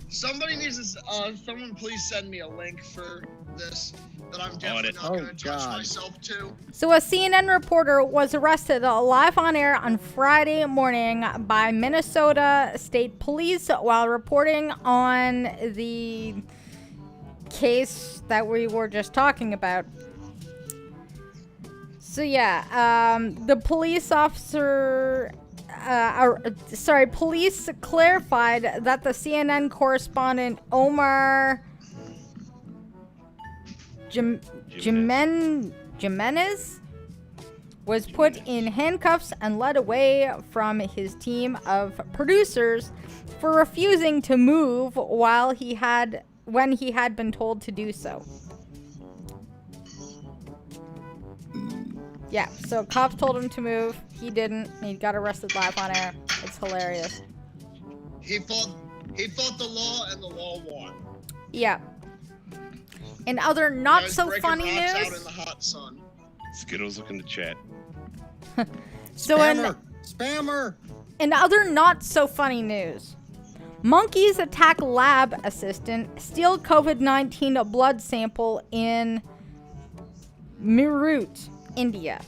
Somebody needs to. Someone please send me a link for this that I'm definitely it. not going Oh, to touch God. myself to. So a CNN reporter was arrested live on air on Friday morning by Minnesota State Police while reporting on the case that we were just talking about. So yeah, the police officer, police clarified that the CNN correspondent Omar Jimenez was put in handcuffs and led away from his team of producers for refusing to move when he had been told to do so. Yeah, so cops told him to move. He didn't. He got arrested live on air. It's hilarious. He fought the law, and the law won. Yeah. In other not Guys so breaking funny rocks out in news. the hot sun. Skittles look in the chat. So Spammer! in other not so funny news, monkeys attack lab assistant, steal COVID-19 blood sample in Meerut, India.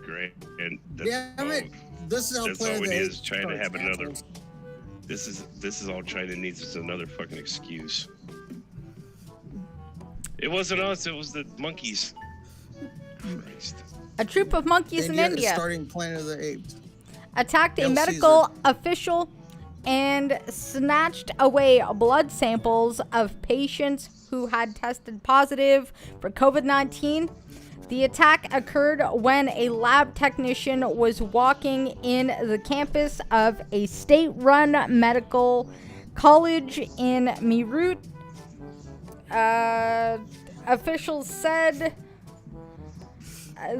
Great. And that's Damn it! This is how That's all Planet we of the need Apes is trying to starts, have another. assholes. This is all China needs is another fucking excuse. It wasn't us, it was the monkeys. Christ. A troop of monkeys in India is India starting Planet of the Apes. attacked a Hail medical Caesar. official and snatched away blood samples of patients who had tested positive for COVID-19. The attack occurred when a lab technician was walking in the campus of a state-run medical college in Meerut. Officials said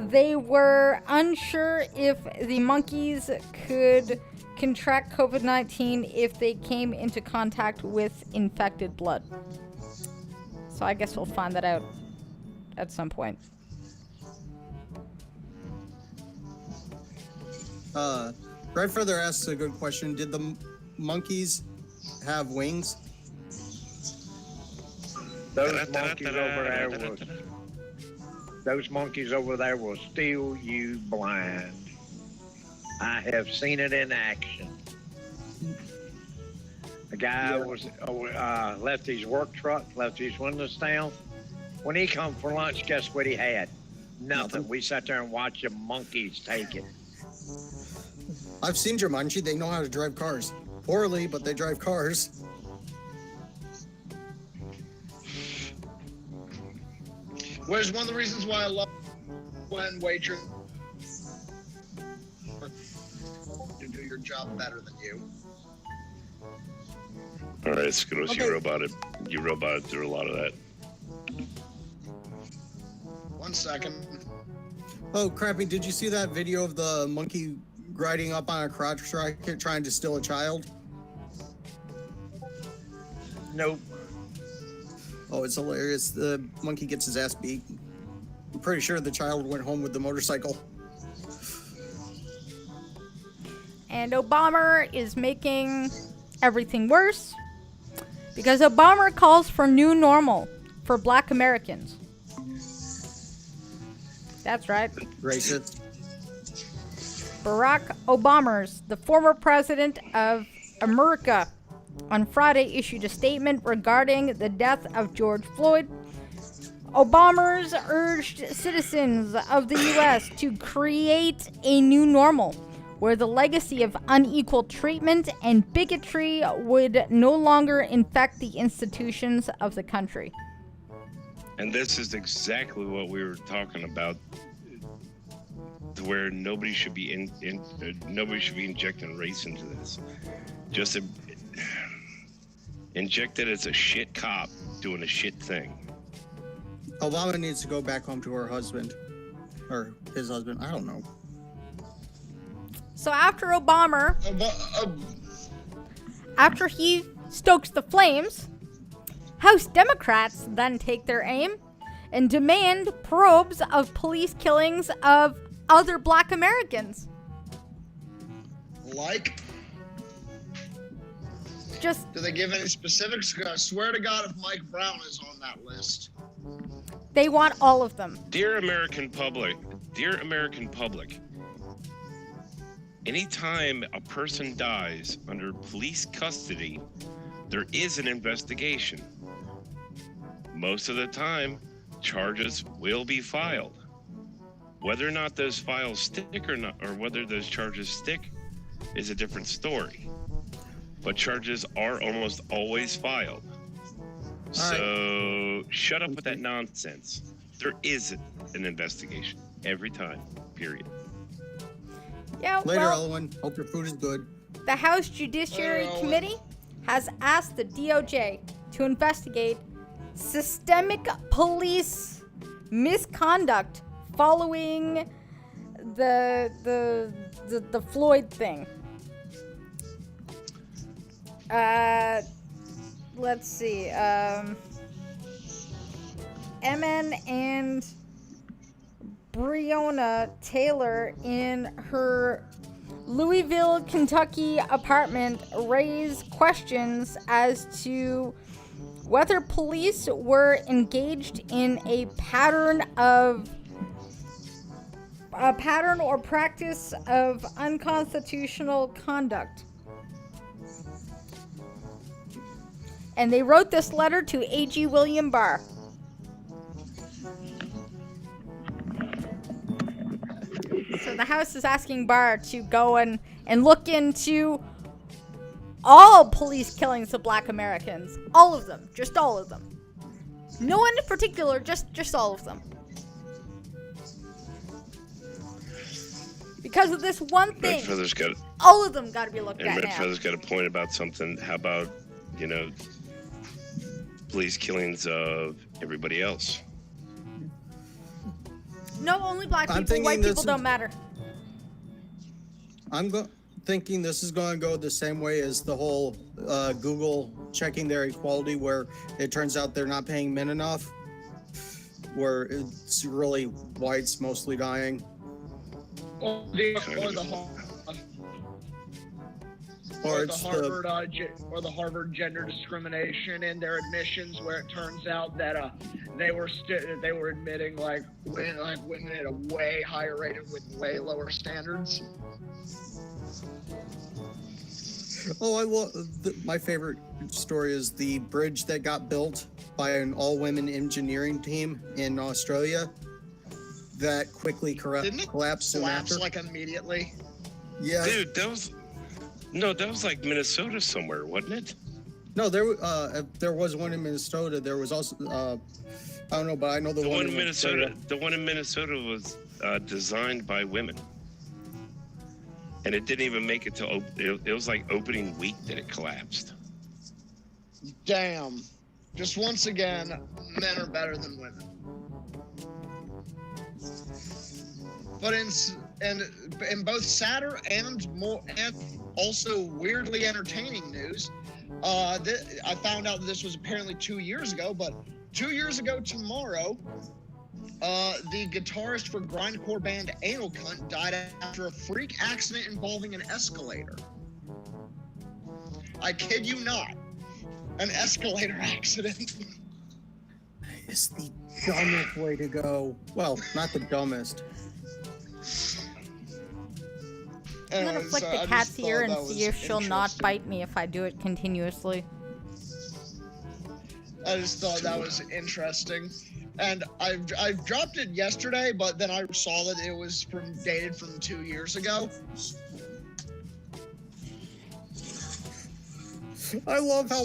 they were unsure if the monkeys could contract COVID-19 if they came into contact with infected blood. So I guess we'll find that out at some point. Right Further asks a good question. Did the monkeys have wings? Those monkeys over there will steal you blind. I have seen it in action. A guy left his work truck, left his windows down. When he come for lunch, guess what he had? Nothing. We sat there and watched the monkeys take it. I've seen Jumanji. They know how to drive cars. Poorly, but they drive cars. Which is one of the reasons why I love when waiters to do your job better than you. All right, Skittles, Okay. you roboted through a lot of that. 1 second. Oh, Crappy, did you see that video of the monkey riding up on a crotch rocket trying to steal a child? Nope. Oh, it's hilarious. The monkey gets his ass beat. I'm pretty sure the child went home with the motorcycle. And Obama is making everything worse because Obama calls for new normal for Black Americans. That's right. Racist. Barack Obama, the former president of America, on Friday issued a statement regarding the death of George Floyd. Obama urged citizens of the U.S. to create a new normal where the legacy of unequal treatment and bigotry would no longer infect the institutions of the country. And this is exactly what we were talking about, to where nobody should be injecting race into this. Just inject it as a shit cop doing a shit thing. Obama needs to go back home to her husband. Or his husband. I don't know. So after Obama, after he stokes the flames, House Democrats then take their aim and demand probes of police killings of other Black Americans. Like? Just, Do they give any specifics? I swear to God, if Mike Brown is on that list. they want all of them. Dear American public, anytime a person dies under police custody, there is an investigation. Most of the time, charges will be filed. Whether or not those files stick or not, or whether those charges stick, is a different story. But charges are almost always filed. So shut up with that nonsense. There is an investigation every time, period. Yeah, Later, well, Elwin. Hope your food is good. the House Judiciary Committee has asked the DOJ to investigate systemic police misconduct following the Floyd thing. Let's see. Emin and Breonna Taylor in her Louisville, Kentucky apartment raised questions as to whether police were engaged in a pattern or practice of unconstitutional conduct. And they wrote this letter to A.G. William Barr. So the House is asking Barr to go and look into all police killings of Black Americans. All of them. Just all of them. No one in particular, just all of them. Because of this one thing, all of them got to be looked at now. Red Feather's got a point about something. How about, police killings of everybody else? No, only Black people. White people don't matter. I'm thinking this is going to go the same way as the whole Google checking their equality, where it turns out they're not paying men enough, where it's really whites mostly dying. Or the Harvard gender discrimination in their admissions, where it turns out that they were admitting like women at a way higher rate and with way lower standards. Oh, my favorite story is the bridge that got built by an all-women engineering team in Australia that quickly collapsed soon after. Like immediately. Yeah, dude, that was like Minnesota somewhere, wasn't it? No, there was one in Minnesota. There was also I don't know, but I know the one in Minnesota. The one in Minnesota was designed by women, and it didn't even make it to. It was like opening week that it collapsed. Damn! Just once again, men are better than women. But in both sadder and also weirdly entertaining news, I found out that this was apparently 2 years ago, but 2 years ago tomorrow, the guitarist for grindcore band Anal Cunt died after a freak accident involving an escalator. I kid you not. An escalator accident. It's the dumbest way to go. Well, not the dumbest. I'm gonna flick the cat's ear and see if she'll not bite me if I do it continuously. I just thought that was interesting. And I dropped it yesterday, but then I saw that it was dated from 2 years ago. I love how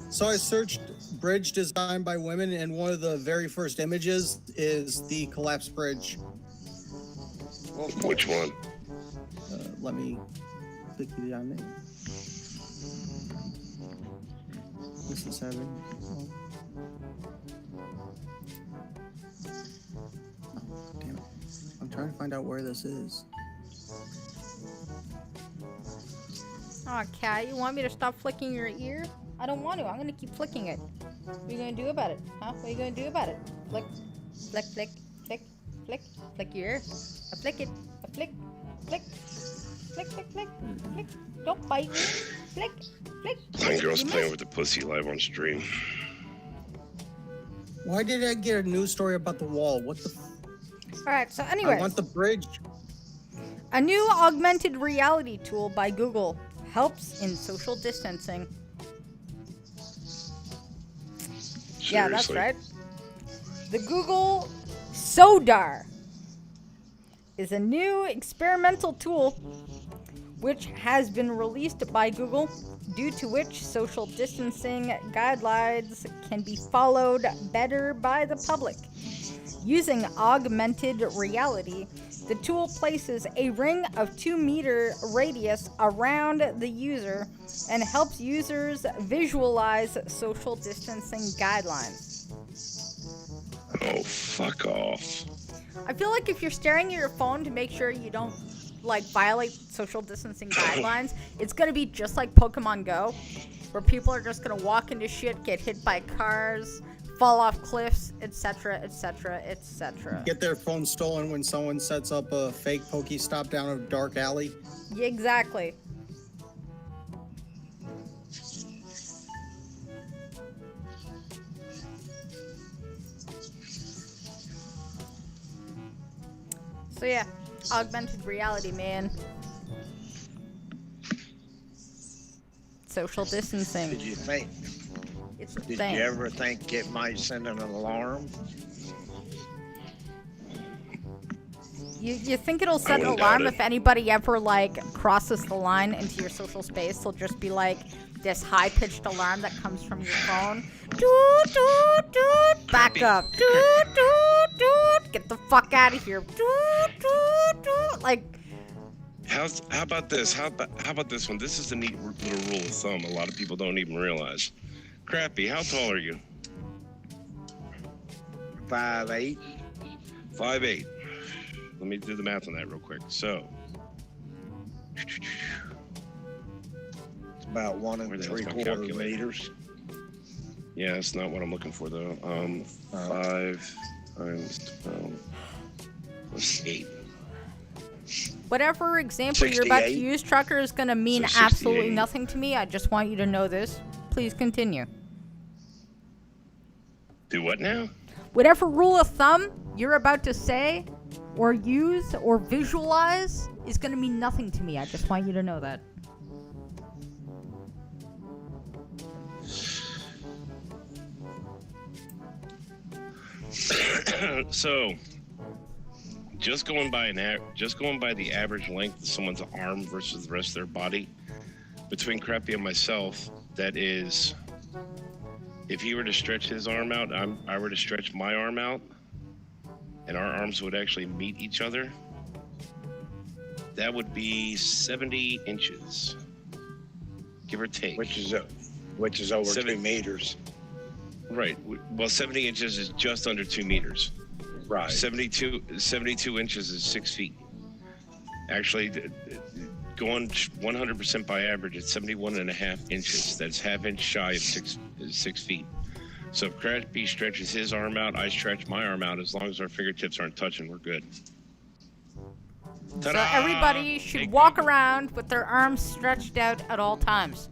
So I searched bridge designed by women, and one of the very first images is the collapsed bridge. Which one? Let me click it on there. This is having. Oh, damn it. I'm trying to find out where this is. Aw, cat, you want me to stop flicking your ear? I don't want to. I'm gonna keep flicking it. What are you gonna do about it? Huh? What are you gonna do about it? Flick, flick, flick, flick, flick, flick your ear. I flick it. I flick, flick, flick, flick, flick, flick. Don't bite me. Flick, flick. Blind girl's playing with the pussy live on stream. Why did I get a news story about the wall? What the? Alright, so anyway. I want the bridge. A new augmented reality tool by Google helps in social distancing. Seriously? Yeah, that's right. The Google Sodar is a new experimental tool which has been released by Google, due to which social distancing guidelines can be followed better by the public. Using augmented reality, the tool places a ring of 2-meter radius around the user and helps users visualize social distancing guidelines. Oh, fuck off. I feel like if you're staring at your phone to make sure you don't violate social distancing guidelines, it's gonna be just like Pokemon Go, where people are just gonna walk into shit, get hit by cars, fall off cliffs, etc., etc., etc. Get their phone stolen when someone sets up a fake Pokestop down a dark alley. Yeah, exactly. So yeah, augmented reality, man. Social distancing. Did you think? It's a Did thing. you ever think it might send an alarm? You think it'll send an wouldn't alarm doubt it. if anybody ever crosses the line into your social space? It'll just be this high-pitched alarm that comes from your phone. Doot, doot, doot. Back up. Doot, doot, doot. Get the fuck out of here. Doot, doot, doot. How about this? How about this one? This is a neat little rule of thumb a lot of people don't even realize. Crappy, how tall are you? 5'8". 5'8". Let me do the math on that real quick. So, It's about 1 Where the hell's my 3/4 calculator? meters. yeah, that's not what I'm looking for though. 5 times 12 plus 8. Whatever example you're about to 68. use, Trucker, is going to mean So absolutely 68. nothing to me. I just want you to know this. Please continue. Do what now? Whatever rule of thumb you're about to say or use or visualize is going to mean nothing to me. I just want you to know that. So, just going by the average length of someone's arm versus the rest of their body, between Crappy and myself, that is, if he were to stretch his arm out, I were to stretch my arm out, and our arms would actually meet each other, that would be 70 inches, give or take. Which is over 70 2 meters. Right. Well, 70 inches is just under 2 meters. Right. 72 inches is 6 feet. Actually, going 100% by average at 71.5 inches. That's half inch shy of 6 feet. So if Crappy stretches his arm out, I stretch my arm out. As long as our fingertips aren't touching, we're good. So Ta-da! everybody should Hey, walk Google. around with their arms stretched out at all times.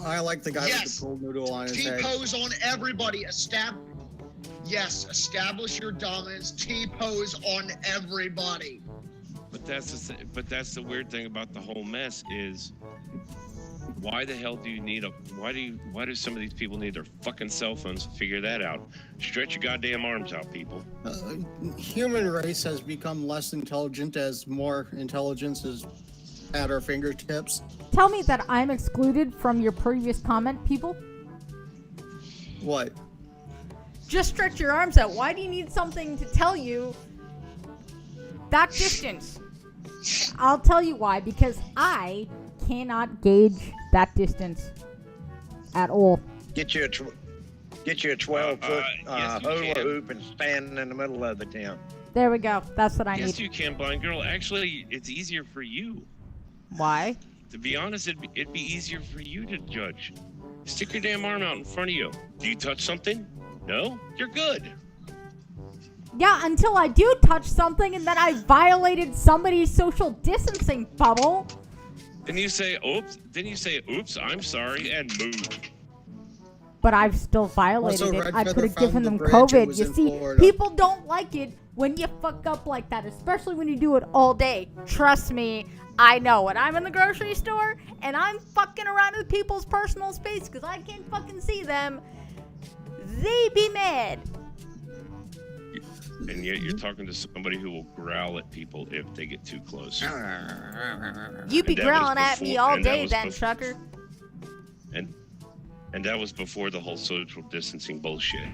I like the guy Yes. with the pool noodle on his head. T-pose on everybody. Establish your dominance. T-pose on everybody. But that's the weird thing about the whole mess is, why the hell do you need why do some of these people need their fucking cell phones to figure that out? Stretch your goddamn arms out, people. Human race has become less intelligent as more intelligence is at our fingertips. Tell me that I'm excluded from your previous comment, people. What? Just stretch your arms out. Why do you need something to tell you that distance? I'll tell you why. Because I cannot gauge that distance at all. Get you a 12-foot yes, you hula can. hoop and stand in the middle of the tent. There we go. That's what I Yes, need. you can, blind girl. Actually, it's easier for you. Why? To be honest, it'd be easier for you to judge. Stick your damn arm out in front of you. Do you touch something? No? You're good. Yeah, until I do touch something and then I violated somebody's social distancing bubble. Then you say, oops. Then you say, oops, I'm sorry, and move. But I've still violated Also, it. Red I Feather could have given found the them bridge. It COVID. was You in see, Florida. people don't like it when you fuck up like that, especially when you do it all day. Trust me, I know. When I'm in the grocery store and I'm fucking around with people's personal space because I can't fucking see them, they be mad. And yet you're talking to somebody who will growl at people if they get too close. You be And that was growling at me before- all and that day was then, before- trucker. And that was before the whole social distancing bullshit.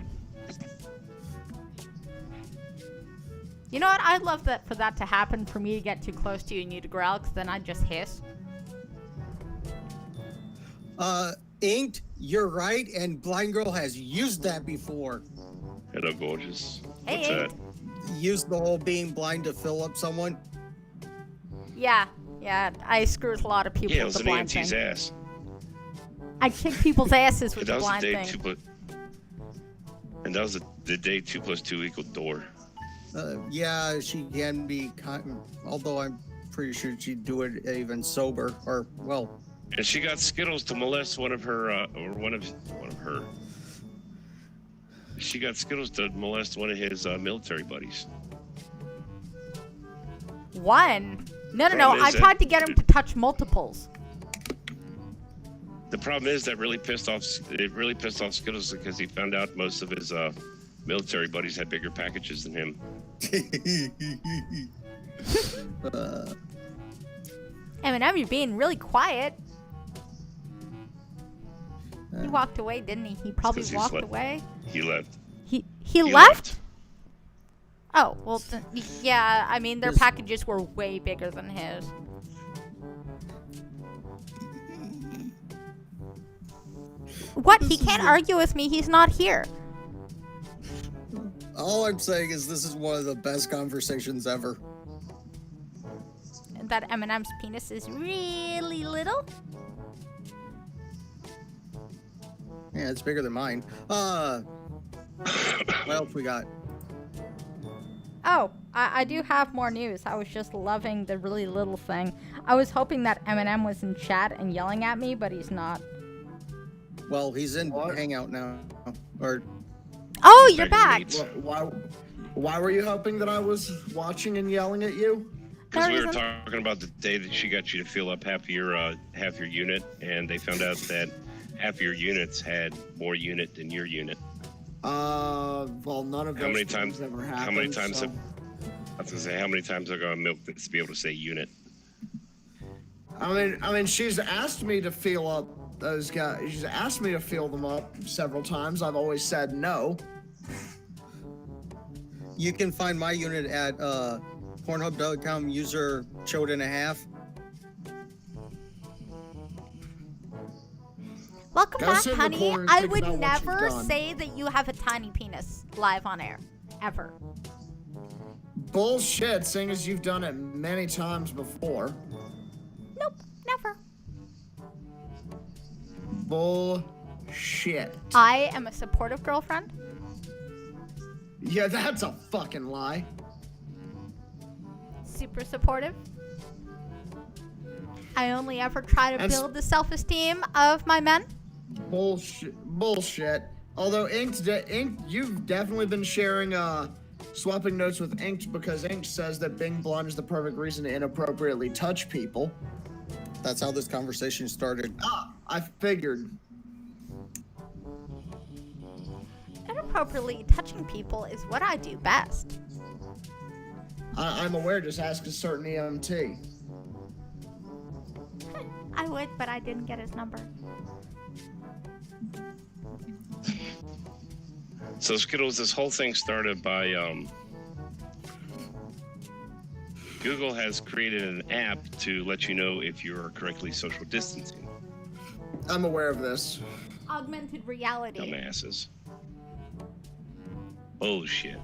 You know what? I'd love that for that to happen, for me to get too close to you and you to growl, because then I'd just hiss. Inked, you're right, and Blind Girl has used that before. Hello, gorgeous. Hey, What's that? Used the whole being blind to fill up someone. Yeah, I screwed a lot of people Yeah, it with was the an blind EMT's thing. ass. I kick people's asses with That the was blind the day thing. and that was the day 2 + 2 = door. Yeah, she can be, although I'm pretty sure she'd do it even sober, or, well, And she got Skittles to molest one of her. She got Skittles to molest one of his military buddies. One? No. Problem I is tried that- to get him to touch multiples. The problem is that really pissed off Skittles because he found out most of his military buddies had bigger packages than him. Eminem, you're being really quiet. He walked away, didn't he? He probably 'cause he walked slept. away. He left. He left? Oh, well, yeah, I mean, their His- packages were way bigger than his. What? He can't argue with me. He's not here. all I'm saying is this is one of the best conversations ever. That Eminem's penis is really little. Yeah, it's bigger than mine. What else we got? Oh, I do have more news. I was just loving the really little thing. I was hoping that Eminem was in chat and yelling at me, but he's not. Well, he's in What? Hangout now. Or, Oh, you're back. Mates. Why were you hoping that I was watching and yelling at you? Because we were reason. talking about the day that she got you to fill up half your unit, and they found out that half your units had more unit than your unit. Well, none of How those many things times- ever how happened. many times so- have- I was gonna say, how many times are gonna milk this to be able to say unit? I mean, she's asked me to fill up those guys. She's asked me to fill them up several times. I've always said no. you can find my unit at Pornhub.com user chode.5. Welcome Go back, sit in the honey. corner and I think would about what never you've done. say that you have a tiny penis live on air. Ever. Bullshit, seeing as you've done it many times before. Nope, never. Bullshit. I am a supportive girlfriend. Yeah, that's a fucking lie. Super supportive. I only ever try to build the self-esteem of my men. Bullshit. Although Inked, you've definitely been sharing, swapping notes with Inked because Inked says that being blonde is the perfect reason to inappropriately touch people. That's how this conversation started. I figured. Inappropriately touching people is what I do best. I'm aware, just ask a certain EMT. I would, but I didn't get his number. So Skittles, this whole thing started by Google has created an app to let you know if you're correctly social distancing. I'm aware of this. Augmented reality. Dumbasses. Bullshit.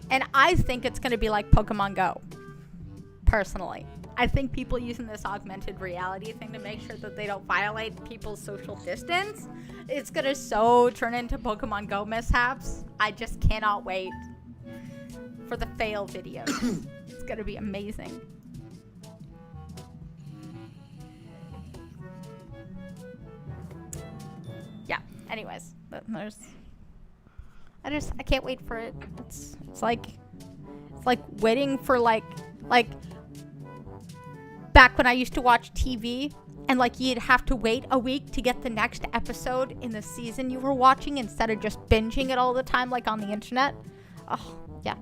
And I think it's going to be like Pokemon Go. Personally. I think people using this augmented reality thing to make sure that they don't violate people's social distance, it's going to so turn into Pokemon Go mishaps. I just cannot wait for the fail videos. It's going to be amazing. Yeah, anyways, I can't wait for it. It's like waiting for like back when I used to watch TV and like you'd have to wait a week to get the next episode in the season you were watching instead of just binging it all the time like on the internet. Oh, yeah.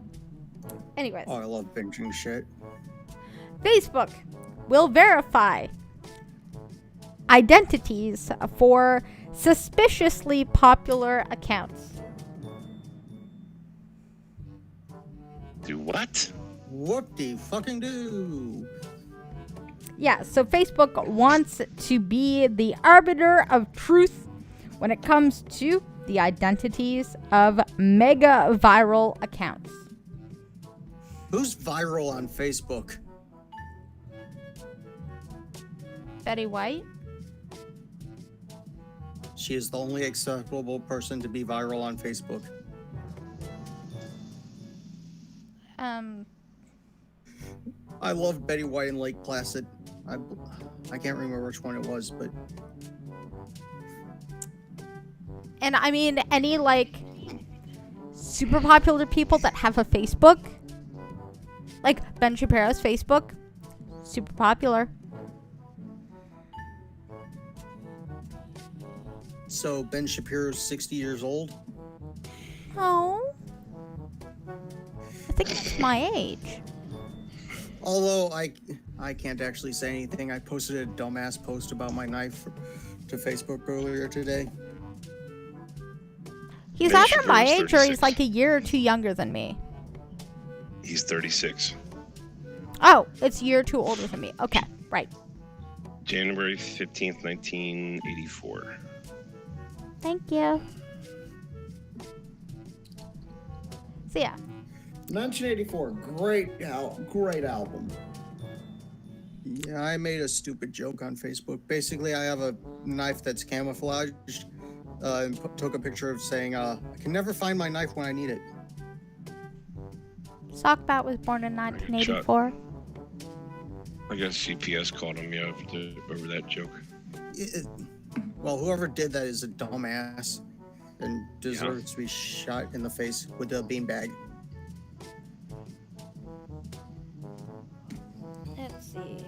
Anyways. Oh, I love binging shit. Facebook will verify identities for suspiciously popular accounts. Do what? What the fucking do? Yeah, so Facebook wants to be the arbiter of truth when it comes to the identities of mega viral accounts. Who's viral on Facebook? Betty White? She is the only acceptable person to be viral on Facebook. I love Betty White and Lake Placid. I can't remember which one it was, but... And I mean, any, like, super popular people that have a Facebook, like Ben Shapiro's Facebook, super popular. So Ben Shapiro's 60 years old? Oh. I think it's my age. Although I can't actually say anything. I posted a dumbass post about my knife to Facebook earlier today. He's Ben either my Shapiro's age or he's 36. like a year or two younger than me. He's 36. Oh, it's a year or two older than me. Okay, right. January 15th, 1984. Thank you. So yeah. 1984, great album. Yeah, I made a stupid joke on Facebook. Basically, I have a knife that's camouflaged and took a picture of saying, I can never find my knife when I need it. Sockbat was born in 1984. I guess CPS called him, yeah, over that joke. Well, whoever did that is a dumbass and deserves to be shot in the face with a beanbag. Let's see.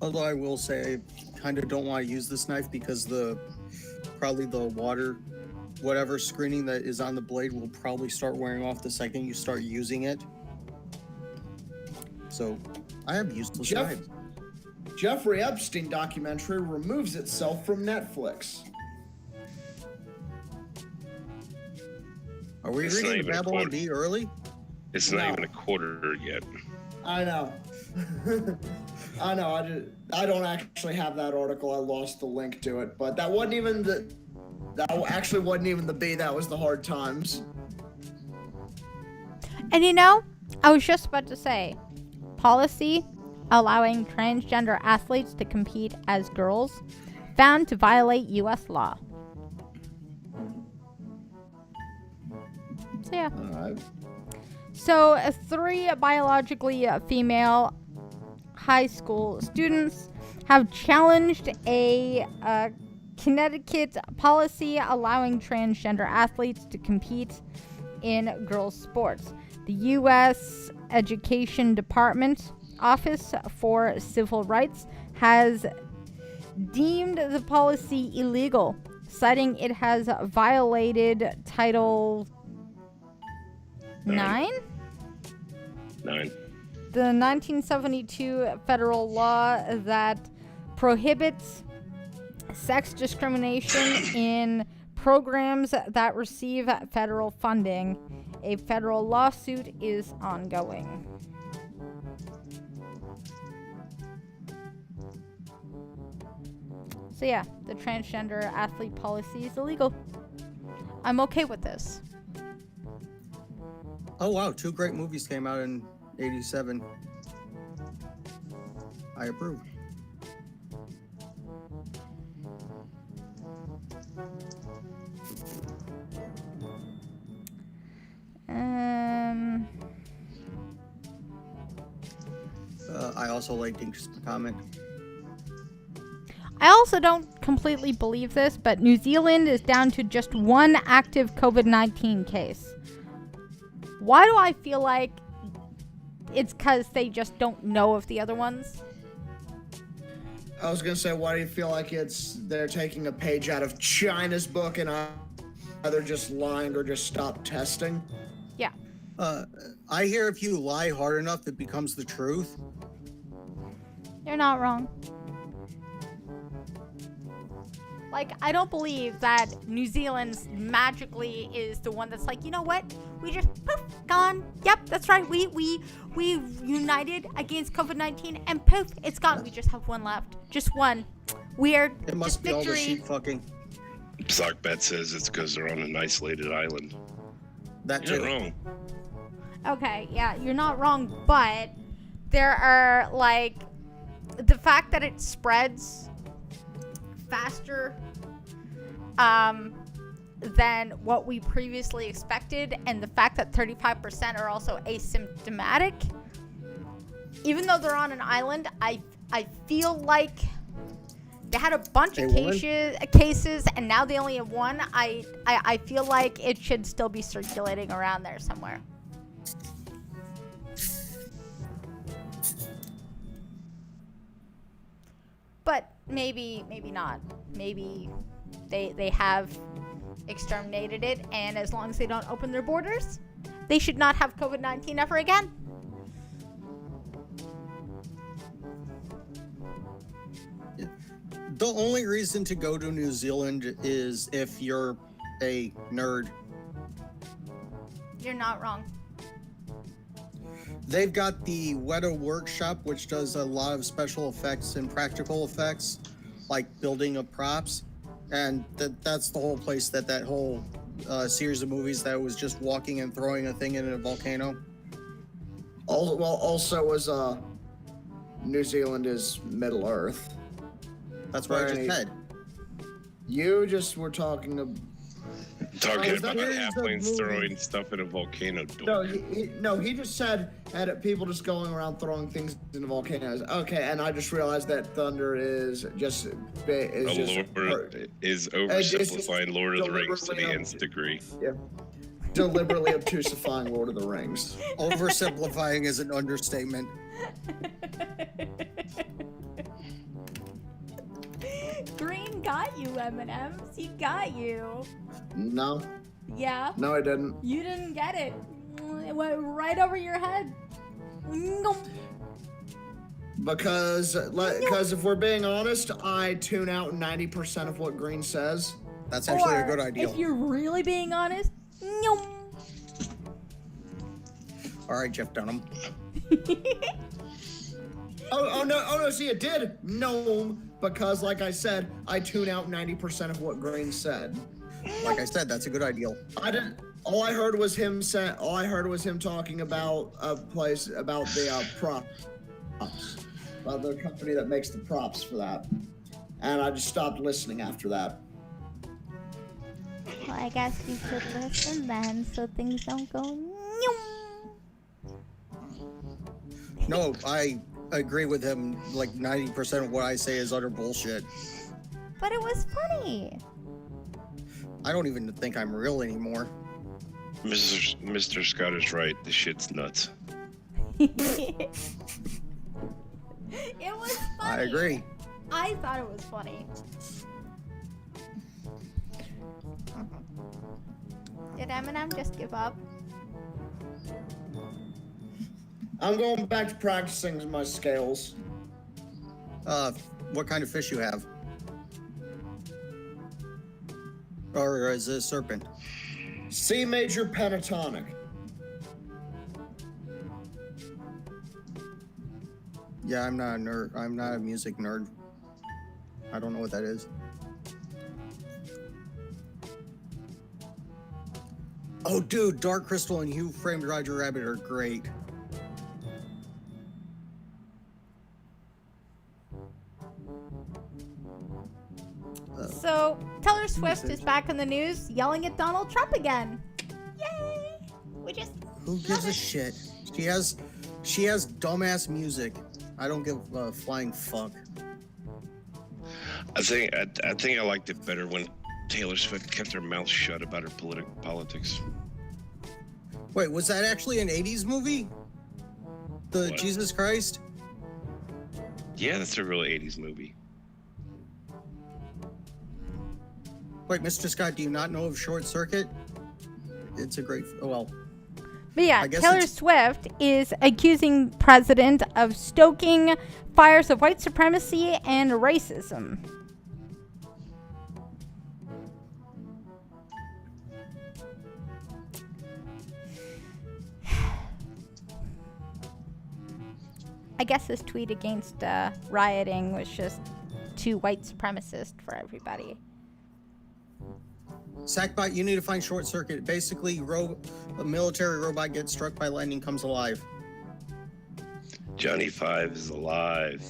Although I will say, I kind of don't want to use this knife because probably the water, whatever screening that is on the blade will probably start wearing off the second you start using it. So, I have useless knives. Jeffrey Epstein documentary removes itself from Netflix. Are we It's not reading even a Babylon quarter. B early? It's not even a quarter yet. I know. I know. I don't actually have that article. I lost the link to it, but that wasn't even actually wasn't even the B. That was the hard times. And you know, I was just about to say, policy allowing transgender athletes to compete as girls found to violate U.S. law. So yeah. Alright. So 3 biologically female high school students have challenged a Connecticut policy allowing transgender athletes to compete in girls' sports. The U.S. Education Department Office for Civil Rights has deemed the policy illegal, citing it has violated Title 9? 9. The 1972 federal law that prohibits sex discrimination in programs that receive federal funding. A federal lawsuit is ongoing. So yeah, the transgender athlete policy is illegal. I'm okay with this. Oh wow, 2 great movies came out in '87. I approve. I also liked Ink's comment. I also don't completely believe this, but New Zealand is down to just 1 active COVID-19 case. Why do I feel like it's because they just don't know of the other ones? I was gonna say, why do you feel like they're taking a page out of China's book and either just lying or just stop testing? Yeah. I hear if you lie hard enough, it becomes the truth. You're not wrong. Like, I don't believe that New Zealand's magically is the one that's like, you know what? We just poof, gone. Yep, that's right. We united against COVID-19 and poof, it's gone. We just have 1 left. Just 1. Weird. It must be all the victory. sheep fucking. Sockbet says it's because they're on an isolated island. That You're too. wrong. Okay, yeah, you're not wrong, but there are, like, the fact that it spreads faster than what we previously expected, and the fact that 35% are also asymptomatic, even though they're on an island, I feel like they had a bunch of cases and now they only have 1. I feel like it should still be circulating around there somewhere. But maybe not. Maybe they have exterminated it, and as long as they don't open their borders, they should not have COVID-19 ever again. The only reason to go to New Zealand is if you're a nerd. You're not wrong. They've got the Weta Workshop, which does a lot of special effects and practical effects, like building of props. And that's the whole place that whole series of movies that was just walking and throwing a thing in a volcano. Also was New Zealand is Middle Earth. That's what I just said. You just were talking about... Talking about halflings throwing stuff in a volcano door. He just said people just going around throwing things into volcanoes. Okay, and I just realized that thunder is just oversimplifying Lord of the Rings to the nth degree. Yeah. Deliberately obtusifying Lord of the Rings. Oversimplifying is an understatement. Green got you, M&M's. He got you. No. Yeah. No, I didn't. You didn't get it. It went right over your head. Because if we're being honest, I tune out 90% of what Green says. That's actually a good idea. If you're really being honest, All right, Jeff Dunham. Oh no, see, it did. No, because like I said, I tune out 90% of what Green said. Like I said, that's a good idea. All I heard was him talking about a place about the props, about the company that makes the props for that, and I just stopped listening after that. Well, I guess you should listen then, so things don't go. No, I agree with him. Like 90% of what I say is utter bullshit. But it was funny. I don't even think I'm real anymore. Mr. Scott is right. The shit's nuts. It was funny. I agree. I thought it was funny. Did Eminem just give up? I'm going back to practicing my scales. What kind of fish you have? Or is it a serpent? C major pentatonic. Yeah, I'm not a nerd. I'm not a music nerd. I don't know what that is. Oh, dude, Dark Crystal and Who Framed Roger Rabbit are great. So, Taylor Swift is back in the news, yelling at Donald Trump again. Yay! Who gives a shit? She has dumbass music. I don't give a flying fuck. I think I liked it better when Taylor Swift kept her mouth shut about her politics. Wait, was that actually an 80s movie? The What? Jesus Christ? Yeah, that's a real 80s movie. Wait, Mr. Scott, do you not know of Short Circuit? It's a great, well, But yeah, I guess Taylor it's- Swift is accusing president of stoking fires of white supremacy and racism. I guess this tweet against rioting was just too white supremacist for everybody. Sackbot, you need to find Short Circuit. Basically, a military robot gets struck by lightning, comes alive. Johnny Five is alive.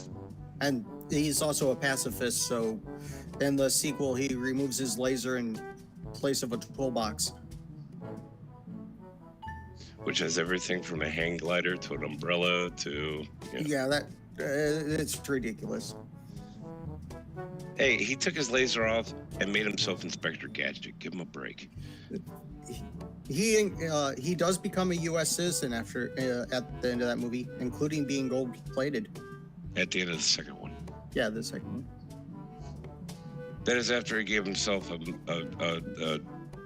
And he's also a pacifist, so in the sequel, he removes his laser in place of a toolbox. Which has everything from a hang glider to an umbrella to... Yeah, that it's ridiculous. Hey, he took his laser off and made himself Inspector Gadget. Give him a break. He does become a U.S. citizen after at the end of that movie, including being gold-plated. At the end of the second one. Yeah, the second one. That is after he gave himself a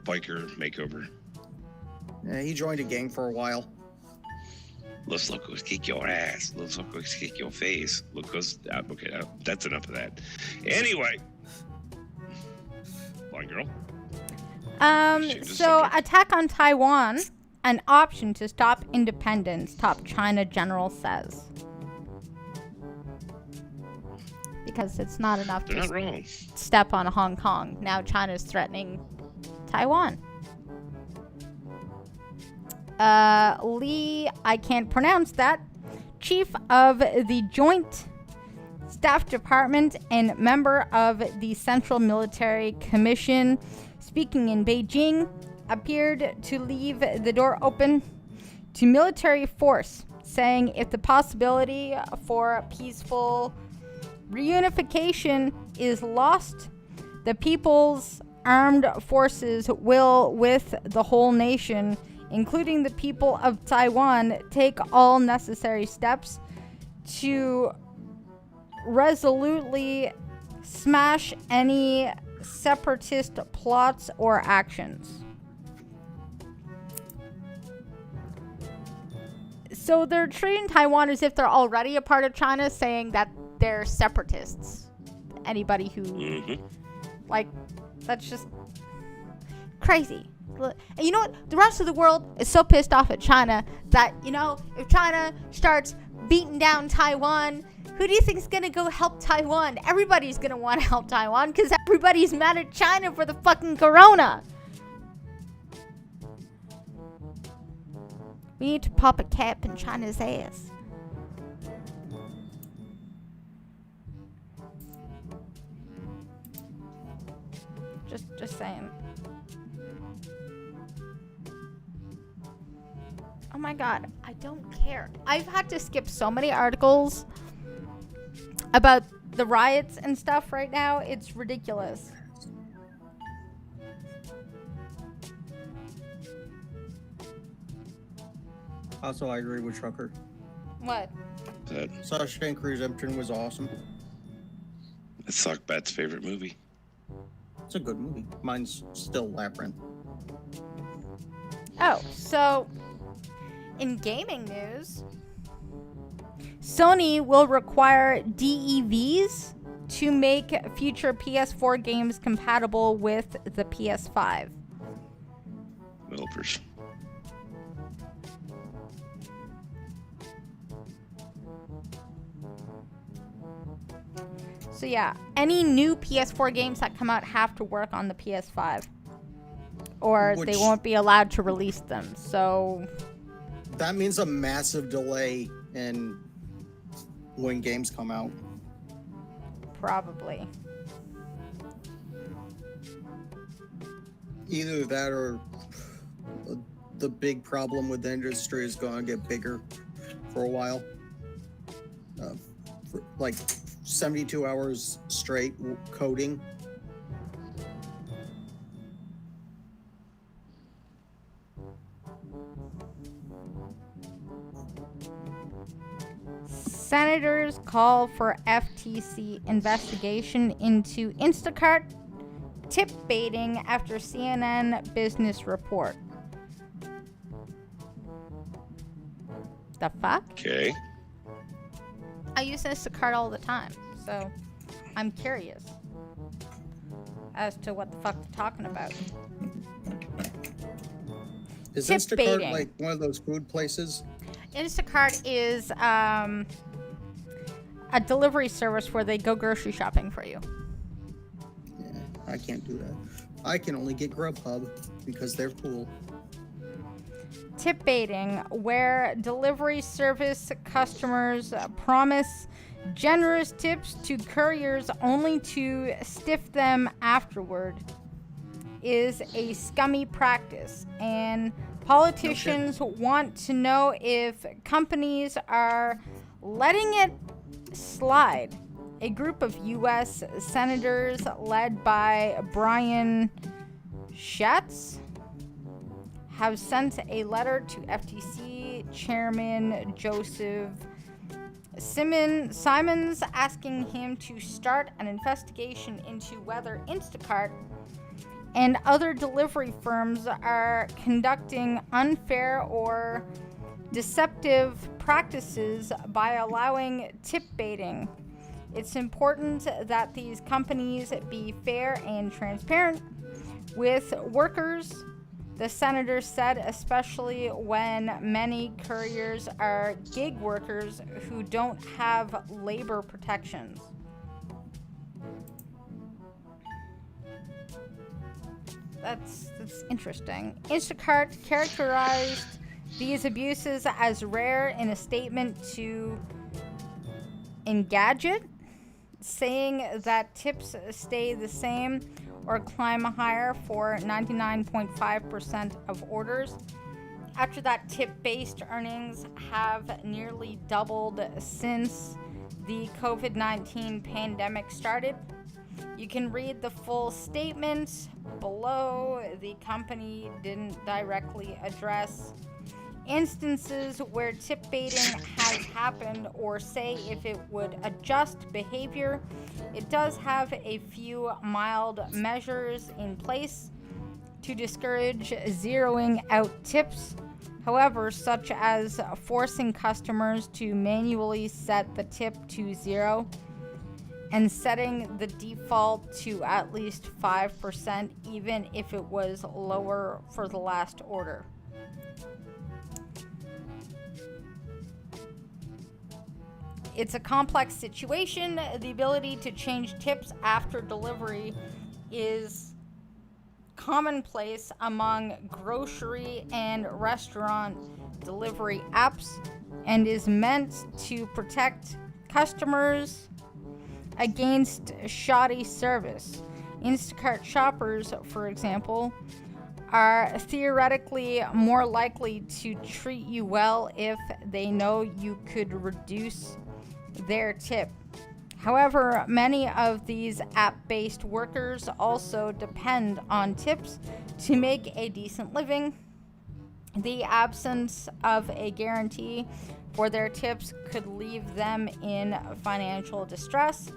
biker makeover. Yeah, he joined a gang for a while. Los locos kick your ass. Los locos kick your face. Locos. Okay, that's enough of that. Anyway. Blind girl. Change the So subject. attack on Taiwan, an option to stop independence, top China general says. Because it's not enough They're to not wrong. step on Hong Kong. Now China's threatening Taiwan. Lee, I can't pronounce that, chief of the Joint Staff Department and member of the Central Military Commission, speaking in Beijing, appeared to leave the door open to military force, saying if the possibility for peaceful reunification is lost, the People's Armed Forces will, with the whole nation, including the people of Taiwan, take all necessary steps to resolutely smash any separatist plots or actions. So they're treating Taiwan as if they're already a part of China, saying that they're separatists. Anybody who, like, that's just crazy. And you know what? The rest of the world is so pissed off at China that, you know, if China starts beating down Taiwan, who do you think is going to go help Taiwan? Everybody's going to want to help Taiwan because everybody's mad at China for the fucking corona. We need to pop a cap in China's ass. Just saying. Oh my god, I don't care. I've had to skip so many articles about the riots and stuff right now. It's ridiculous. Also, I agree with Trucker. What? That Shawshank Redemption was awesome. it's Sockbat's favorite movie. It's a good movie. Mine's still Labyrinth. Oh, so in gaming news, Sony will require DEVs to make future PS4 games compatible with the PS5. Developers. So yeah, any new PS4 games that come out have to work on the PS5, or they won't be allowed to release them. So that means a massive delay in when games come out. probably. Either that or the big problem with the industry is going to get bigger for a while. For like 72 hours straight coding. Senators call for FTC investigation into Instacart tip baiting after CNN business report. The fuck? Okay. I use Instacart all the time, so I'm curious as to what the fuck they're talking about. Is Tip Instacart baiting. like one of those food places? Instacart is a delivery service where they go grocery shopping for you. Yeah, I can't do that. I can only get Grubhub because they're cool. Tip baiting, where delivery service customers promise generous tips to couriers only to stiff them afterward, is a scummy practice, and politicians want to know if companies are letting it slide. A group of U.S. senators led by Brian Schatz have sent a letter to FTC Chairman Joseph Simons asking him to start an investigation into whether Instacart and other delivery firms are conducting unfair or deceptive practices by allowing tip baiting. It's important that these companies be fair and transparent with workers, the senator said, especially when many couriers are gig workers who don't have labor protections. That's interesting. Instacart characterized these abuses as rare in a statement to Engadget, saying that tips stay the same or climb higher for 99.5% of orders. After that, tip-based earnings have nearly doubled since the COVID-19 pandemic started. You can read the full statement below. The company didn't directly address instances where tip baiting has happened or say if it would adjust behavior. It does have a few mild measures in place to discourage zeroing out tips, however, such as forcing customers to manually set the tip to 0 and setting the default to at least 5% even if it was lower for the last order. It's a complex situation. The ability to change tips after delivery is commonplace among grocery and restaurant delivery apps and is meant to protect customers against shoddy service. Instacart shoppers, for example, are theoretically more likely to treat you well if they know you could reduce their tip. However, many of these app-based workers also depend on tips to make a decent living. The absence of a guarantee for their tips could leave them in financial distress.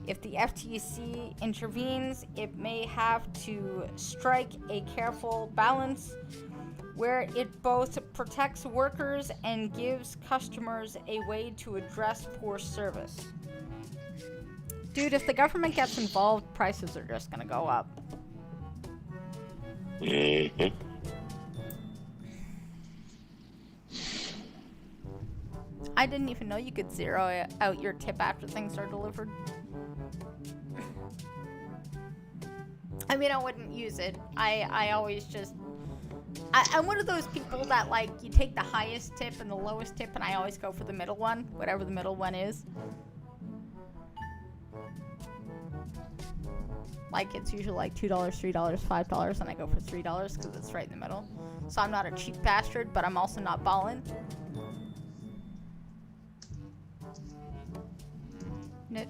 If the FTC intervenes, it may have to strike a careful balance where it both protects workers and gives customers a way to address poor service. Dude, if the government gets involved, prices are just gonna go up. Mm-hmm. I didn't even know you could zero out your tip after things are delivered. I mean, I wouldn't use it. I always just... I'm one of those people that, like, you take the highest tip and the lowest tip, and I always go for the middle one, whatever the middle one is. Like, it's usually like $2, $3, $5, and I go for $3 because it's right in the middle. So I'm not a cheap bastard, but I'm also not ballin'.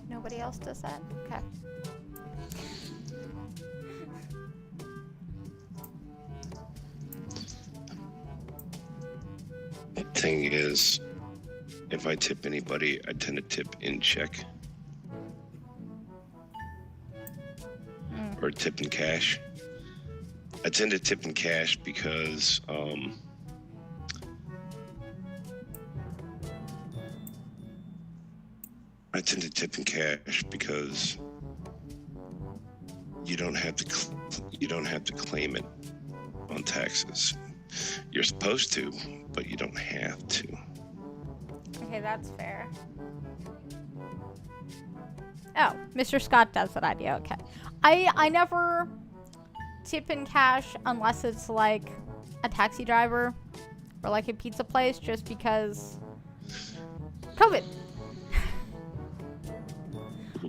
Nobody else does that? Okay. The thing is, if I tip anybody, I tend to tip in check. Or tip in cash. I tend to tip in cash because you don't have to claim it on taxes. You're supposed to, but you don't have to. Okay, that's fair. Oh, Mr. Scott does that idea. Okay. I never tip in cash unless it's like a taxi driver or like a pizza place, just because COVID.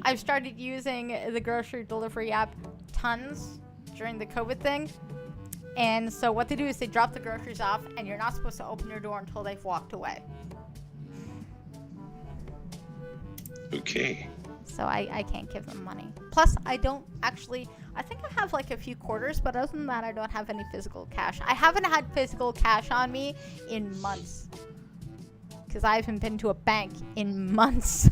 I've started using the grocery delivery app tons during the COVID thing. And so what they do is they drop the groceries off and you're not supposed to open your door until they've walked away. Okay. So I can't give them money. Plus, I don't actually... I think I have like a few quarters, but other than that, I don't have any physical cash. I haven't had physical cash on me in months. Because I haven't been to a bank in months.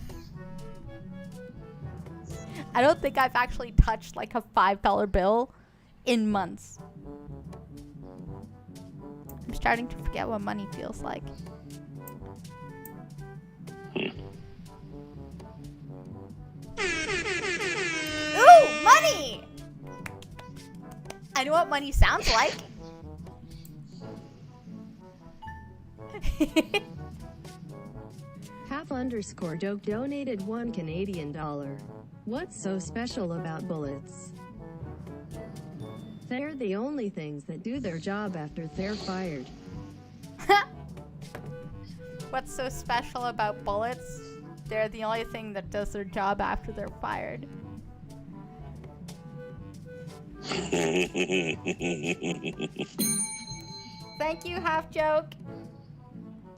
I don't think I've actually touched like a $5 bill in months. I'm starting to forget what money feels like. Ooh, money! I know what money sounds like. Half_dope donated $1 Canadian. What's so special about bullets? They're the only things that do their job after they're fired. What's so special about bullets? They're the only thing that does their job after they're fired. Thank you, Half Joke.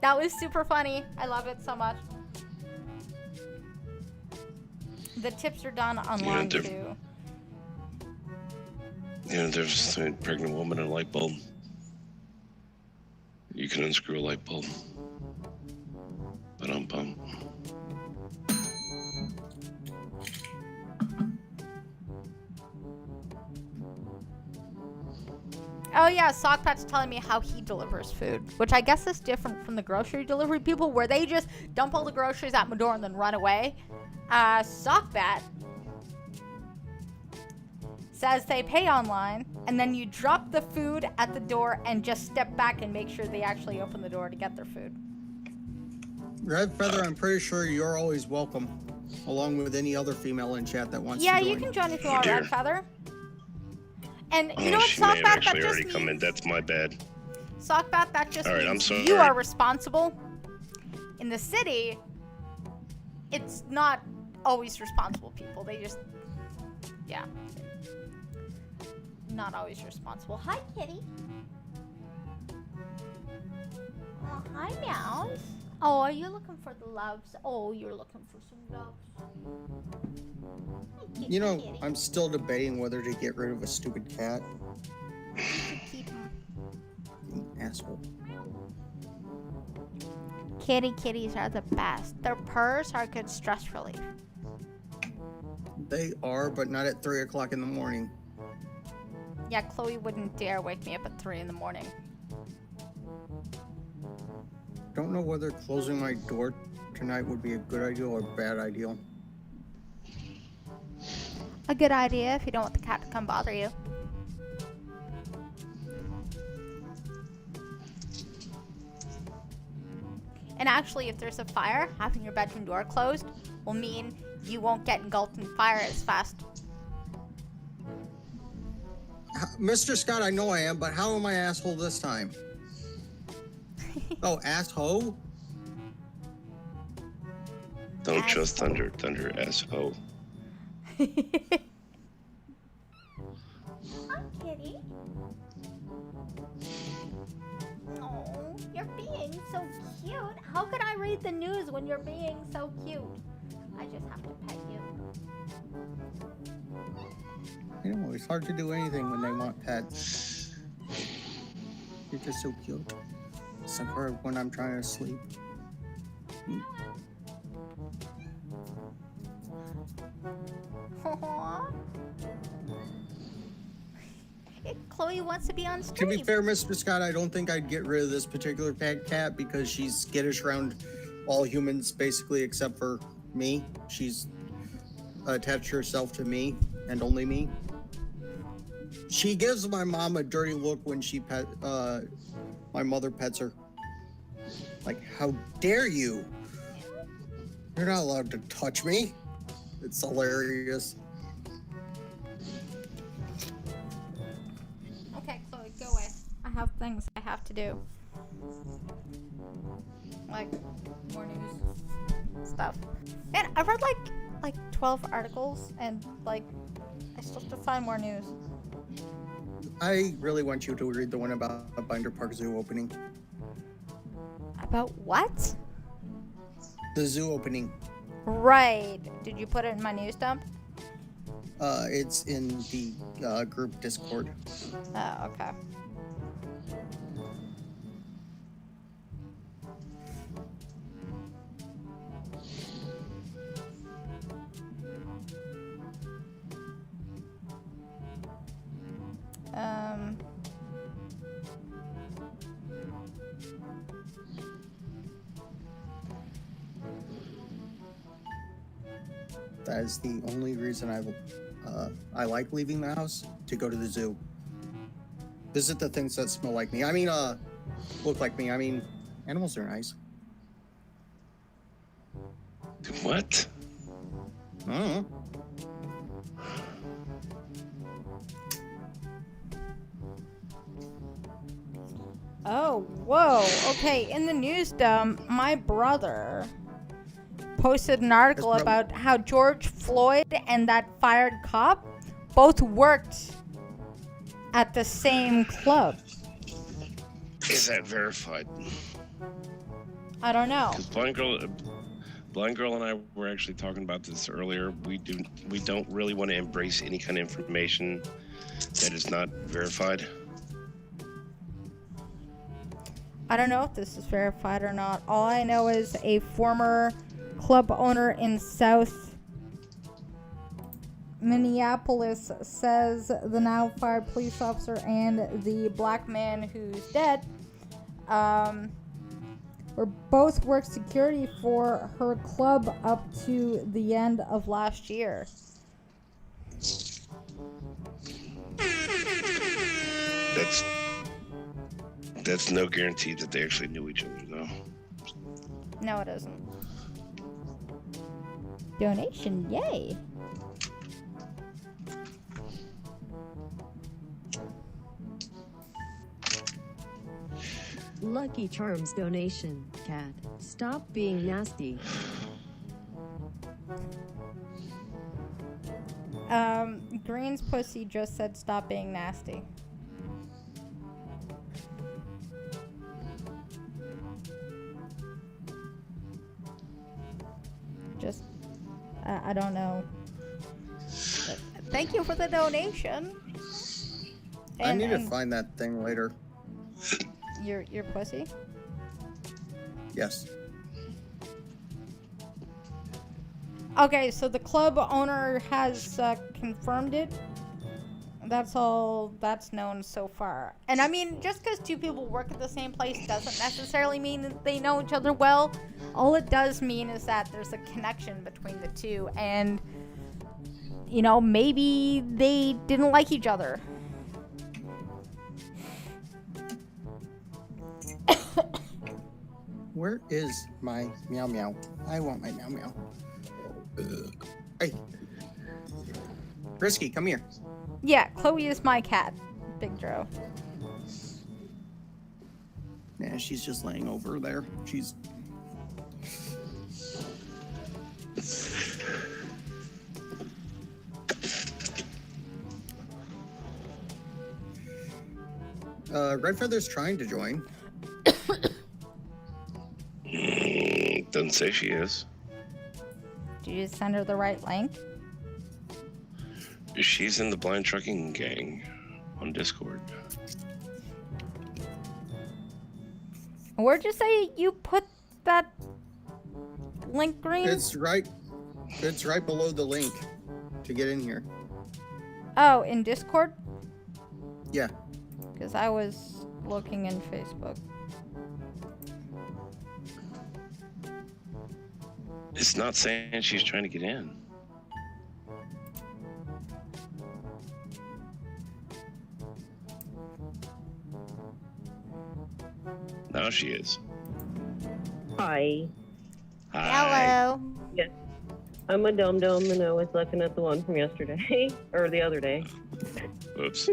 That was super funny. I love it so much. The tips are done online too. Yeah, there's a pregnant woman and a light bulb. You can unscrew a light bulb. Ba-dum-bum. Oh yeah, Sockpat's telling me how he delivers food, which I guess is different from the grocery delivery people, where they just dump all the groceries at my door and then run away. Sockbat says they pay online, and then you drop the food at the door and just step back and make sure they actually open the door to get their food. Red Feather, I'm pretty sure you're always welcome, along with any other female in chat that wants to join. Yeah, you can join if you want, Red Feather. And you know what, She may have Sockbat, that actually just already come in. means... That's my bad. Sockbat, that just All right, I'm means sorry. you are responsible. In the city, it's not always responsible people. They just... Yeah. Not always responsible. Hi, kitty. Oh, hi, Meows. Oh, are you looking for the loves? Oh, you're looking for some loves. Hi, kitty, You know, kitty. I'm still debating whether to get rid of a stupid cat. You should keep him. Asshole. Kitties are the best. Their purrs are good stress relief. They are, but not at 3 o'clock in the morning. Yeah, Chloe wouldn't dare wake me up at 3 in the morning. Don't know whether closing my door tonight would be a good idea or a bad idea. A good idea if you don't want the cat to come bother you. And actually, if there's a fire, having your bedroom door closed will mean you won't get engulfed in fire as fast. Mr. Scott, I know I am, but how am I asshole this time? Oh, asshole? Don't trust Thunder. Thunder asshole. Hi, kitty. Oh, you're being so cute. How could I read the news when you're being so cute? I just have to pet you. You know, it's hard to do anything when they want pets. You're just so cute. Except for when I'm trying to sleep. Aww. Chloe wants to be on To stream. be fair, Mr. Scott, I don't think I'd get rid of this particular pet cat because she's skittish around all humans, basically, except for me. She's attached herself to me and only me. She gives my mom a dirty look when my mother pets her. Like, how dare you? You're not allowed to touch me. It's hilarious. Okay, Chloe, go away. I have things I have to do. Like, more news stuff. Man, I've read like 12 articles and like I still have to find more news. I really want you to read the one about a Binder Park Zoo opening. About what? The zoo opening. Right. Did you put it in my news dump? It's in the group Discord. Oh, okay. That is the only reason I like leaving the house, to go to the zoo. Visit the things that smell like me. I mean, look like me. I mean, animals are nice. What? Mm-hmm. Oh, whoa. Okay, in the news dump, my brother posted an article about how George Floyd and that fired cop both worked at the same club. Is that verified? I don't know. Because Blind Girl and I were actually talking about this earlier. We don't really want to embrace any kind of information that is not verified. I don't know if this is verified or not. All I know is a former club owner in South Minneapolis says the now fired police officer and the black man who's dead were both worked security for her club up to the end of last year. That's no guarantee that they actually knew each other, though. No, it isn't. Donation, yay. Lucky Charms donation. Cat, stop being nasty. Green's pussy just said stop being nasty. Just, I don't know. But thank you for the donation. I need to find that thing later. Your pussy? Yes. Okay, so the club owner has confirmed it. That's all that's known so far. And I mean, just because two people work at the same place doesn't necessarily mean that they know each other well. All it does mean is that there's a connection between the two. And, you know, maybe they didn't like each other. Where is my meow meow? I want my meow meow. Hey. Risky, come here. Yeah, Chloe is my cat, Big Dro. Yeah, she's just laying over there. She's... Red Feather's trying to join. Doesn't say she is. Did you just send her the right link? She's in the blind trucking gang on Discord. Where'd you say you put that link, Green? It's right below the link to get in here. Oh, in Discord? Yeah. Because I was looking in Facebook. It's not saying she's trying to get in. Now she is. Hi. Hi. Hello. Yes. I'm a dum-dum and I was looking at the one from yesterday, or the other day. Oops.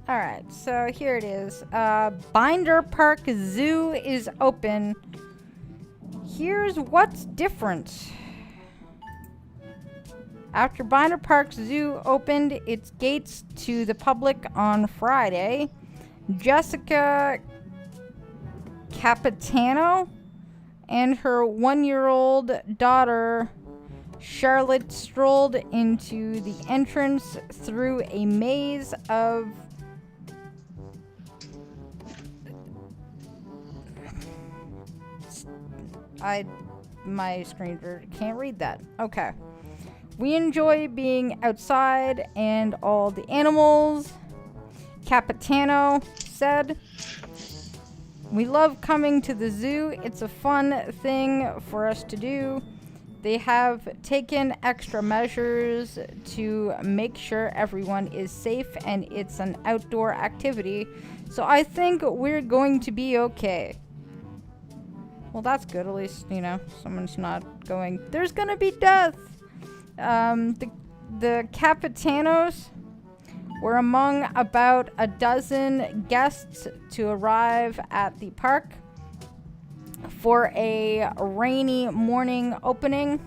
Alright, so here it is. Binder Park Zoo is open. Here's what's different. After Binder Park Zoo opened its gates to the public on Friday, Jessica Capitano and her 1-year-old daughter Charlotte strolled into the entrance through a maze of my screen can't read that. Okay. We enjoy being outside and all the animals, Capitano said. We love coming to the zoo. It's a fun thing for us to do. They have taken extra measures to make sure everyone is safe and it's an outdoor activity. So I think we're going to be okay. Well, that's good. At least, you know, someone's not going, there's gonna be death. The Capitanos were among about a dozen guests to arrive at the park for a rainy morning opening,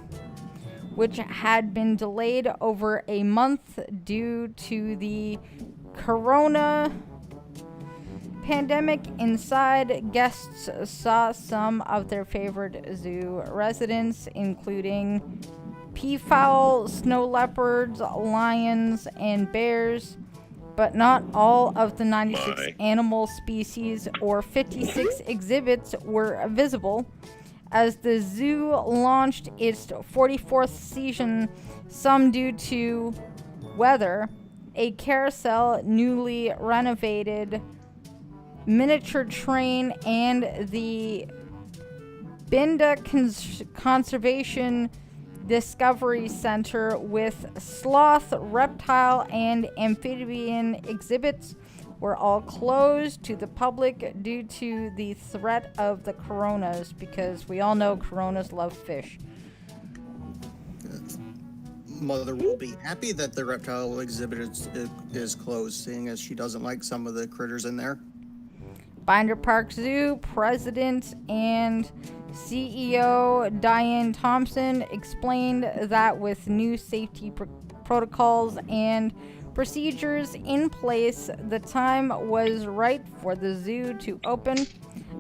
which had been delayed over a month due to the corona pandemic. Inside, guests saw some of their favorite zoo residents, including peafowl, snow leopards, lions, and bears, but not all of the 96 animal species or 56 exhibits were visible. As the zoo launched its 44th season, some due to weather, a carousel, newly renovated miniature train, and the Binda Conservation Discovery Center with sloth, reptile, and amphibian exhibits were all closed to the public due to the threat of the coronas, because we all know coronas love fish. mother will be happy that the reptile exhibit is closed, seeing as she doesn't like some of the critters in there. Binder Park Zoo president and CEO Diane Thompson explained that with new safety protocols and procedures in place, the time was right for the zoo to open,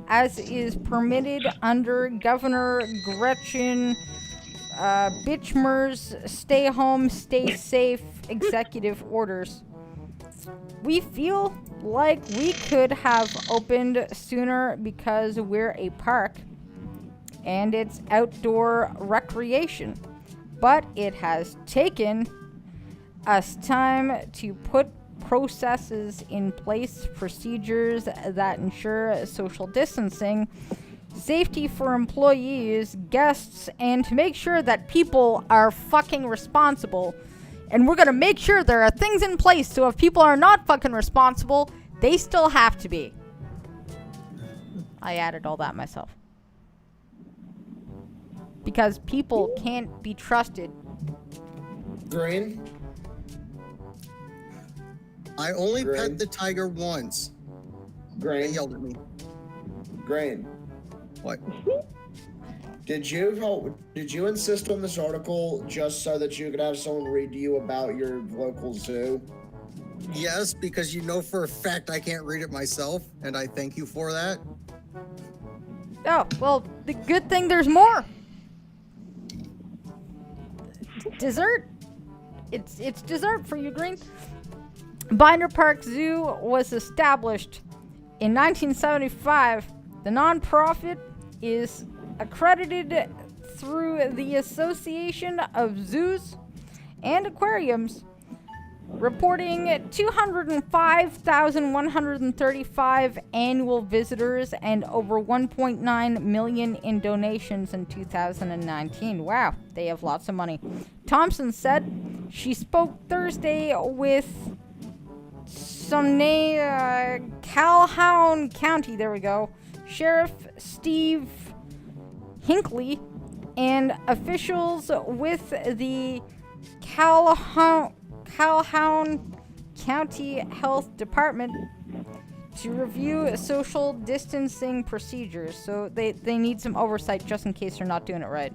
as is permitted under Governor Gretchen Bitchmer's stay home, stay safe executive orders. We feel like we could have opened sooner because we're a park and it's outdoor recreation, but it has taken us time to put processes in place, procedures that ensure social distancing, safety for employees, guests, and to make sure that people are fucking responsible. And we're gonna make sure there are things in place so if people are not fucking responsible, they still have to be. I added all that myself. Because people can't be trusted. Green? I only Green. pet the tiger once. They Green? yelled at me. Green? What? Did you insist on this article just so that you could have someone read to you about your local zoo? Yes, because you know for a fact I can't read it myself, and I thank you for that. Oh, well, the good thing there's more. Dessert. It's dessert for you, Green. Binder Park Zoo was established in 1975. The nonprofit is accredited through the Association of Zoos and Aquariums, reporting 205,135 annual visitors and over 1.9 million in donations in 2019. Wow, they have lots of money. Thompson said she spoke Thursday with Calhoun County, there we go, Sheriff Steve Hinckley and officials with the Calhoun County Health Department to review social distancing procedures. So they need some oversight just in case they're not doing it right.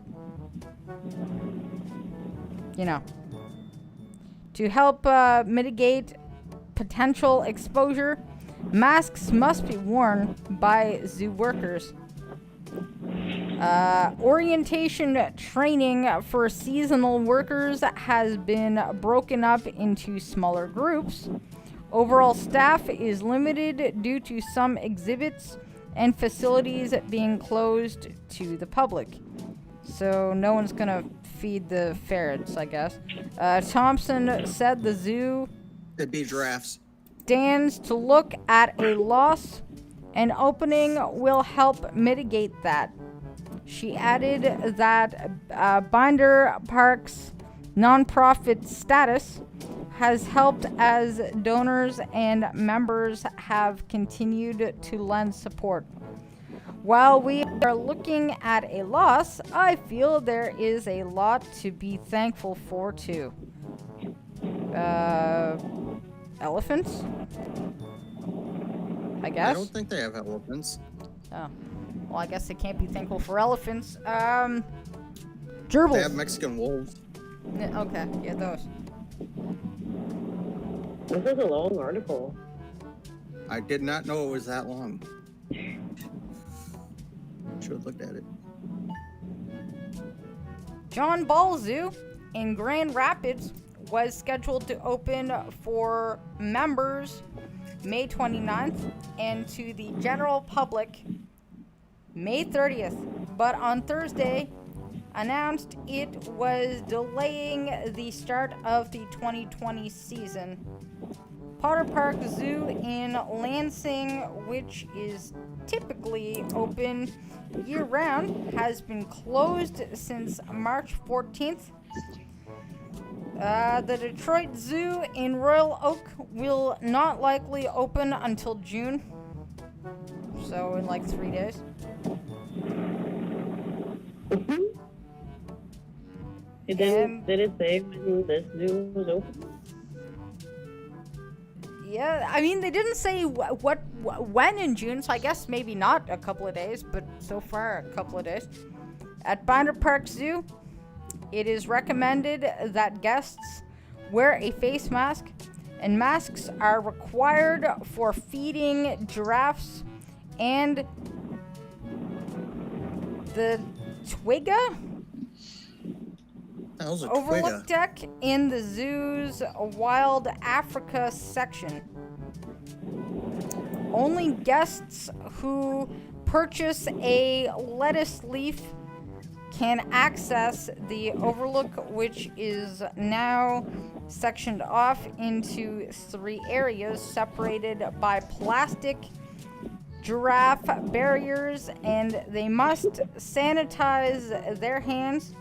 You know. To help mitigate potential exposure, masks must be worn by zoo workers. Orientation training for seasonal workers has been broken up into smaller groups. Overall staff is limited due to some exhibits and facilities being closed to the public. So no one's gonna feed the ferrets, I guess. Thompson said the zoo It'd be giraffes. stands to look at a loss, and opening will help mitigate that. She added that Binder Park's nonprofit status has helped as donors and members have continued to lend support. While we are looking at a loss, I feel there is a lot to be thankful for too. Elephants? I guess. I don't think they have elephants. Oh. Well, I guess they can't be thankful for elephants. They have Gerbils. Mexican wolves. Okay, yeah, those. This is a long article. I did not know it was that long. Should have looked at it. John Ball Zoo in Grand Rapids was scheduled to open for members May 29th and to the general public May 30th, but on Thursday announced it was delaying the start of the 2020 season. Potter Park Zoo in Lansing, which is typically open year-round, has been closed since March 14th. The Detroit Zoo in Royal Oak will not likely open until June, so in like 3 days. Did it say when this zoo was open? Yeah, I mean, they didn't say when in June, so I guess maybe not a couple of days, but so far a couple of days. At Binder Park Zoo, it is recommended that guests wear a face mask, and masks are required for feeding giraffes and the twiga overlook deck in the zoo's Wild Africa section. Only guests who purchase a lettuce leaf can access the overlook, which is now sectioned off into 3 areas separated by plastic giraffe barriers, and they must sanitize their hands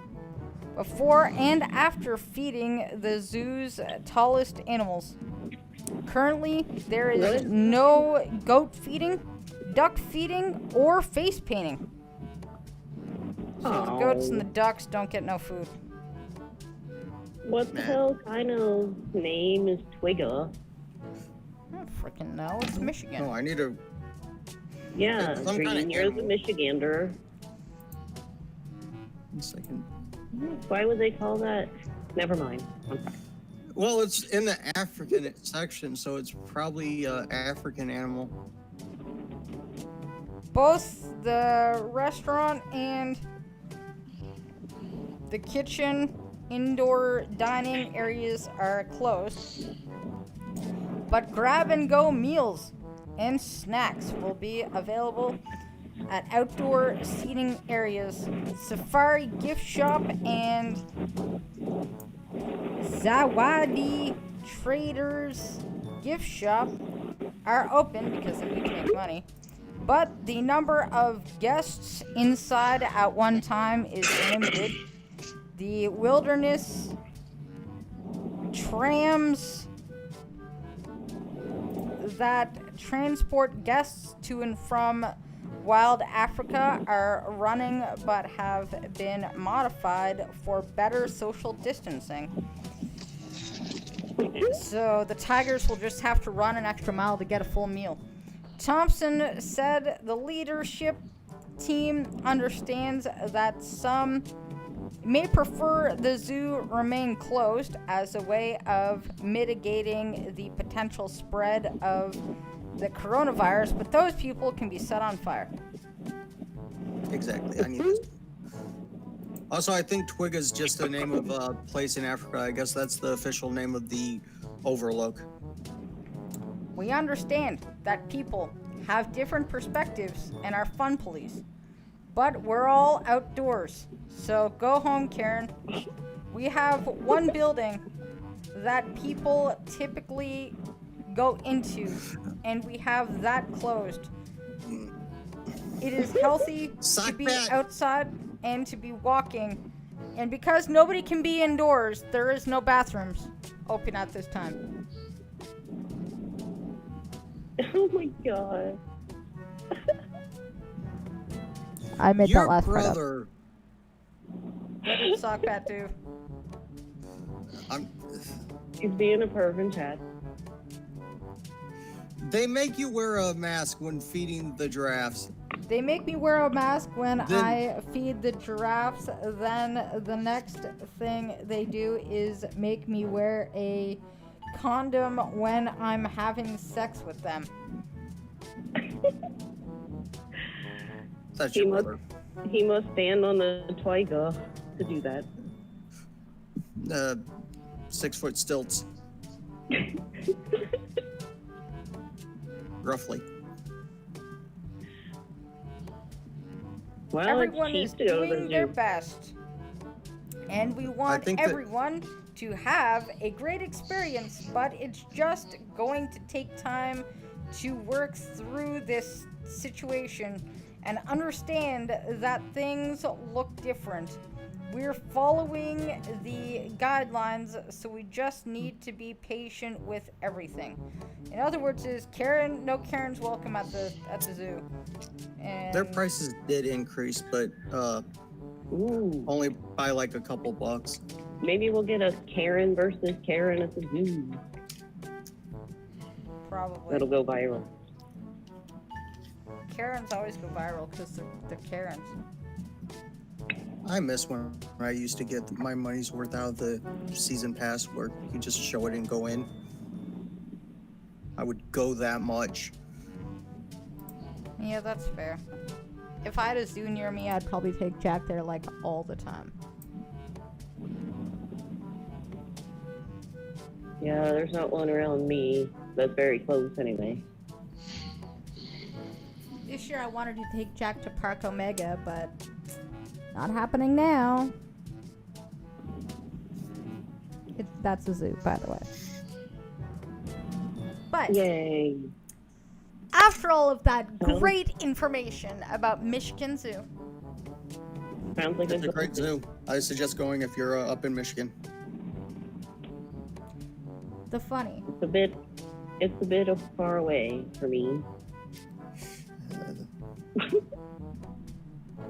before and after feeding the zoo's tallest animals. Currently, there is no goat feeding, duck feeding, or face painting. So the goats and the ducks don't get no food. What the hell kind of name is Twiga? I don't freaking know. It's Michigan. Oh, I need to. Yeah, Green, you're the Michigander. 1 second. Why would they call that? Never mind. Well, it's in the African section, so it's probably an African animal. Both the restaurant and the kitchen indoor dining areas are closed, but grab-and-go meals and snacks will be available at outdoor seating areas. Safari Gift Shop and Zawadi Traders Gift Shop are open because they need to make money, but the number of guests inside at one time is limited. The wilderness trams that transport guests to and from Wild Africa are running but have been modified for better social distancing. So the tigers will just have to run an extra mile to get a full meal. Thompson said the leadership team understands that some may prefer the zoo remain closed as a way of mitigating the potential spread of the coronavirus, but those people can be set on fire. Exactly. I need this. Also, I think Twiga is just the name of a place in Africa. I guess that's the official name of the overlook. We understand that people have different perspectives and are fun police, but we're all outdoors. So go home, Karen. We have one building that people typically go into, and we have that closed. It is healthy to be outside and to be walking, and because nobody can be indoors, there is no bathrooms open at this time. Oh my god. I made Your that last brother. What did Sockbat do? He's being a pervin, Chad. They make you wear a mask when feeding the giraffes. They make me wear a mask when I feed the giraffes. Then the next thing they do is make me wear a condom when I'm having sex with them. That's your brother. He must stand on the twiga to do that. 6-foot stilts. Roughly. Well, Everyone is it's cheap to go to the doing their zoo. best, and we want everyone to have a great experience, but it's just going to take time to work through this situation and understand that things look different. We're following the guidelines, so we just need to be patient with everything. In other words, no Karen's welcome at the zoo. And their prices did increase, but Ooh. Only by like a couple bucks. Maybe we'll get a Karen versus Karen at the zoo. Probably. That'll go viral. Karens always go viral because they're Karens. I miss when I used to get my money's worth out of the season pass where you just show it and go in. I would go that much. Yeah, that's fair. If I had a zoo near me, I'd probably take Jack there like all the time. Yeah, there's not one around me that's very close anyway. This year I wanted to take Jack to Park Omega, but not happening now. That's a zoo, by the way. But Yay. after all of that great information about Michigan Zoo, Sounds like It's a great zoo. I suggest going if you're up in Michigan. the funny. It's a bit of far away for me.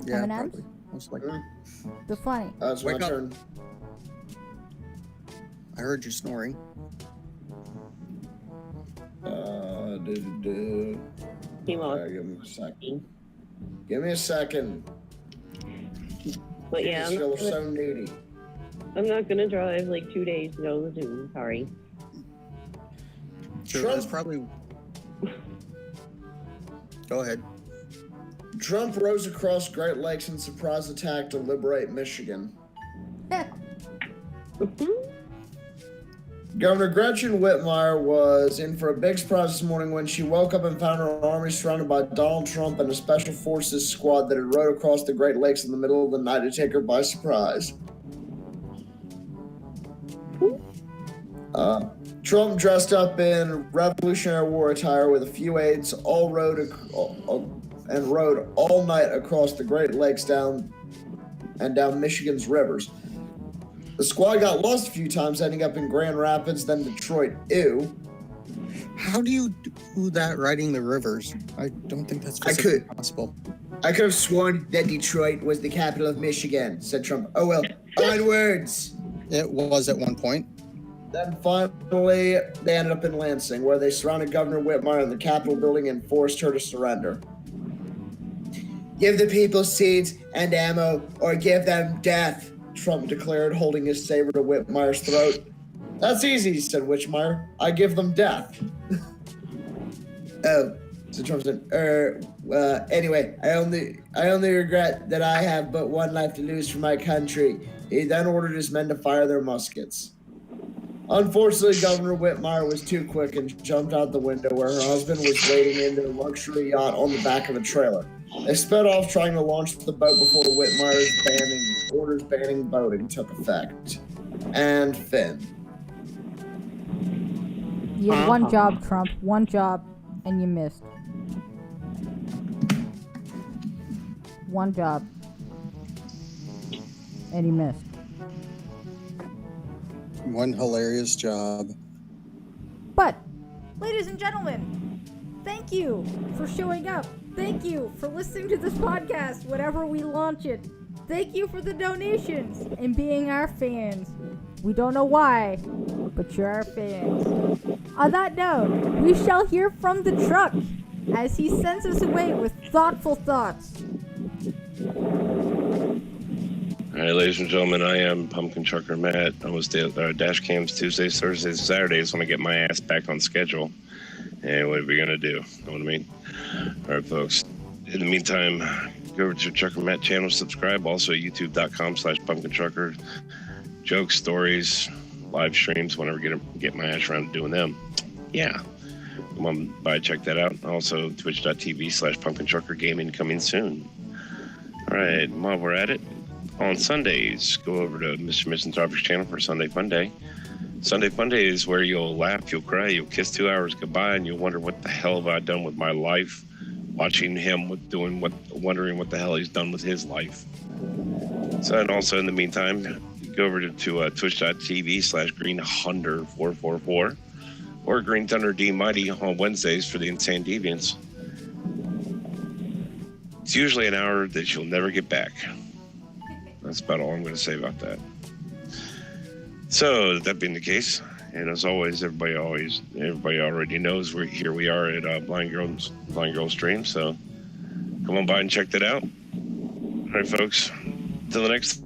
Yeah, M&Ms? probably. Most likely. The funny. It's my Wake up. turn. I heard you snoring. He lost. Give me a second. Give me a second. But yeah, I feel so needy. I'm not gonna drive like 2 days to go to the zoo. Sorry. Sure, Trump- that's probably. Go ahead. Trump rose across Great Lakes in surprise attack to liberate Michigan. Governor Gretchen Whitmire was in for a big surprise this morning when she woke up and found her army surrounded by Donald Trump and a special forces squad that had rode across the Great Lakes in the middle of the night to take her by surprise. Trump dressed up in Revolutionary War attire with a few aides, rode all night across the Great Lakes down Michigan's rivers. The squad got lost a few times, ending up in Grand Rapids, then Detroit. Ew. How do you do that riding the rivers? I don't think that's physically possible. I could have sworn that Detroit was the capital of Michigan, said Trump. Oh well, onwards. It was at one point. Then finally, they ended up in Lansing, where they surrounded Governor Whitmire in the Capitol building and forced her to surrender. Give the people seeds and ammo, or give them death, Trump declared, holding his saber to Whitmire's throat. That's easy, said Whitmire. I give them death. Oh, so Trump said, anyway, I only regret that I have but one life to lose for my country. He then ordered his men to fire their muskets. Unfortunately, Governor Whitmire was too quick and jumped out the window where her husband was waiting in their luxury yacht on the back of a trailer. They sped off trying to launch the boat before Whitmire's orders banning boating took effect. And Finn. You had one job, Trump. One job, and you missed. One job. And you missed. One hilarious job. But, ladies and gentlemen, thank you for showing up. Thank you for listening to this podcast whenever we launch it. Thank you for the donations and being our fans. We don't know why, but you're our fans. On that note, we shall hear from the truck as he sends us away with thoughtful thoughts. All right, ladies and gentlemen, I am Pumpkin Trucker Matt. I was dash cams Tuesdays, Thursdays, and Saturdays when I get my ass back on schedule. And what are we going to do? Know what I mean? All right, folks. In the meantime, go over to Trucker Matt channel, subscribe. Also, youtube.com/Pumpkin Trucker. Jokes, stories, live streams, whenever I get my ass around to doing them. Yeah. Come on by, check that out. Also, twitch.tv/Pumpkin Trucker Gaming coming soon. All right, while we're at it, on Sundays, go over to Mr. Misanthropy's channel for Sunday Fun Day. Sunday Fun Day is where you'll laugh, you'll cry, you'll kiss 2 hours goodbye, and you'll wonder what the hell have I done with my life, watching him wondering what the hell he's done with his life. So, and also in the meantime, go over to twitch.tv/GreenHunder444 or Green Thunder D Mighty on Wednesdays for the Insane Deviants. It's usually an hour that you'll never get back. That's about all I'm going to say about that. So that being the case, and as always, everybody already knows we are at Blind Girl Stream. So come on by and check that out. All right, folks. Till the next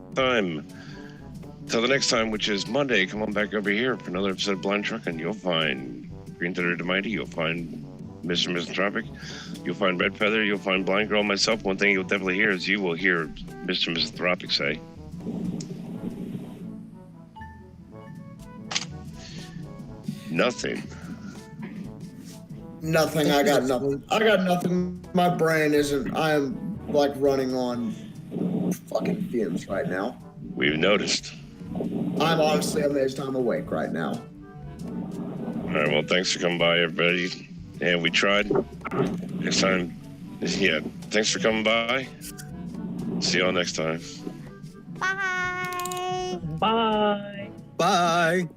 time, which is Monday, come on back over here for another episode of Blind Truckin'. You'll find Green Thunder the Mighty. You'll find Mr. Misanthropic. You'll find Red Feather. You'll find Blind Girl and myself. One thing you'll definitely hear is you will hear Mr. Misanthropic say, Nothing. I got nothing. My brain isn't. I am like running on fucking fumes right now. We've noticed. I'm honestly amazed I'm awake right now. All right, well, thanks for coming by, everybody. And we tried. Next time, yeah, thanks for coming by. See y'all next time. Bye. Bye. Bye.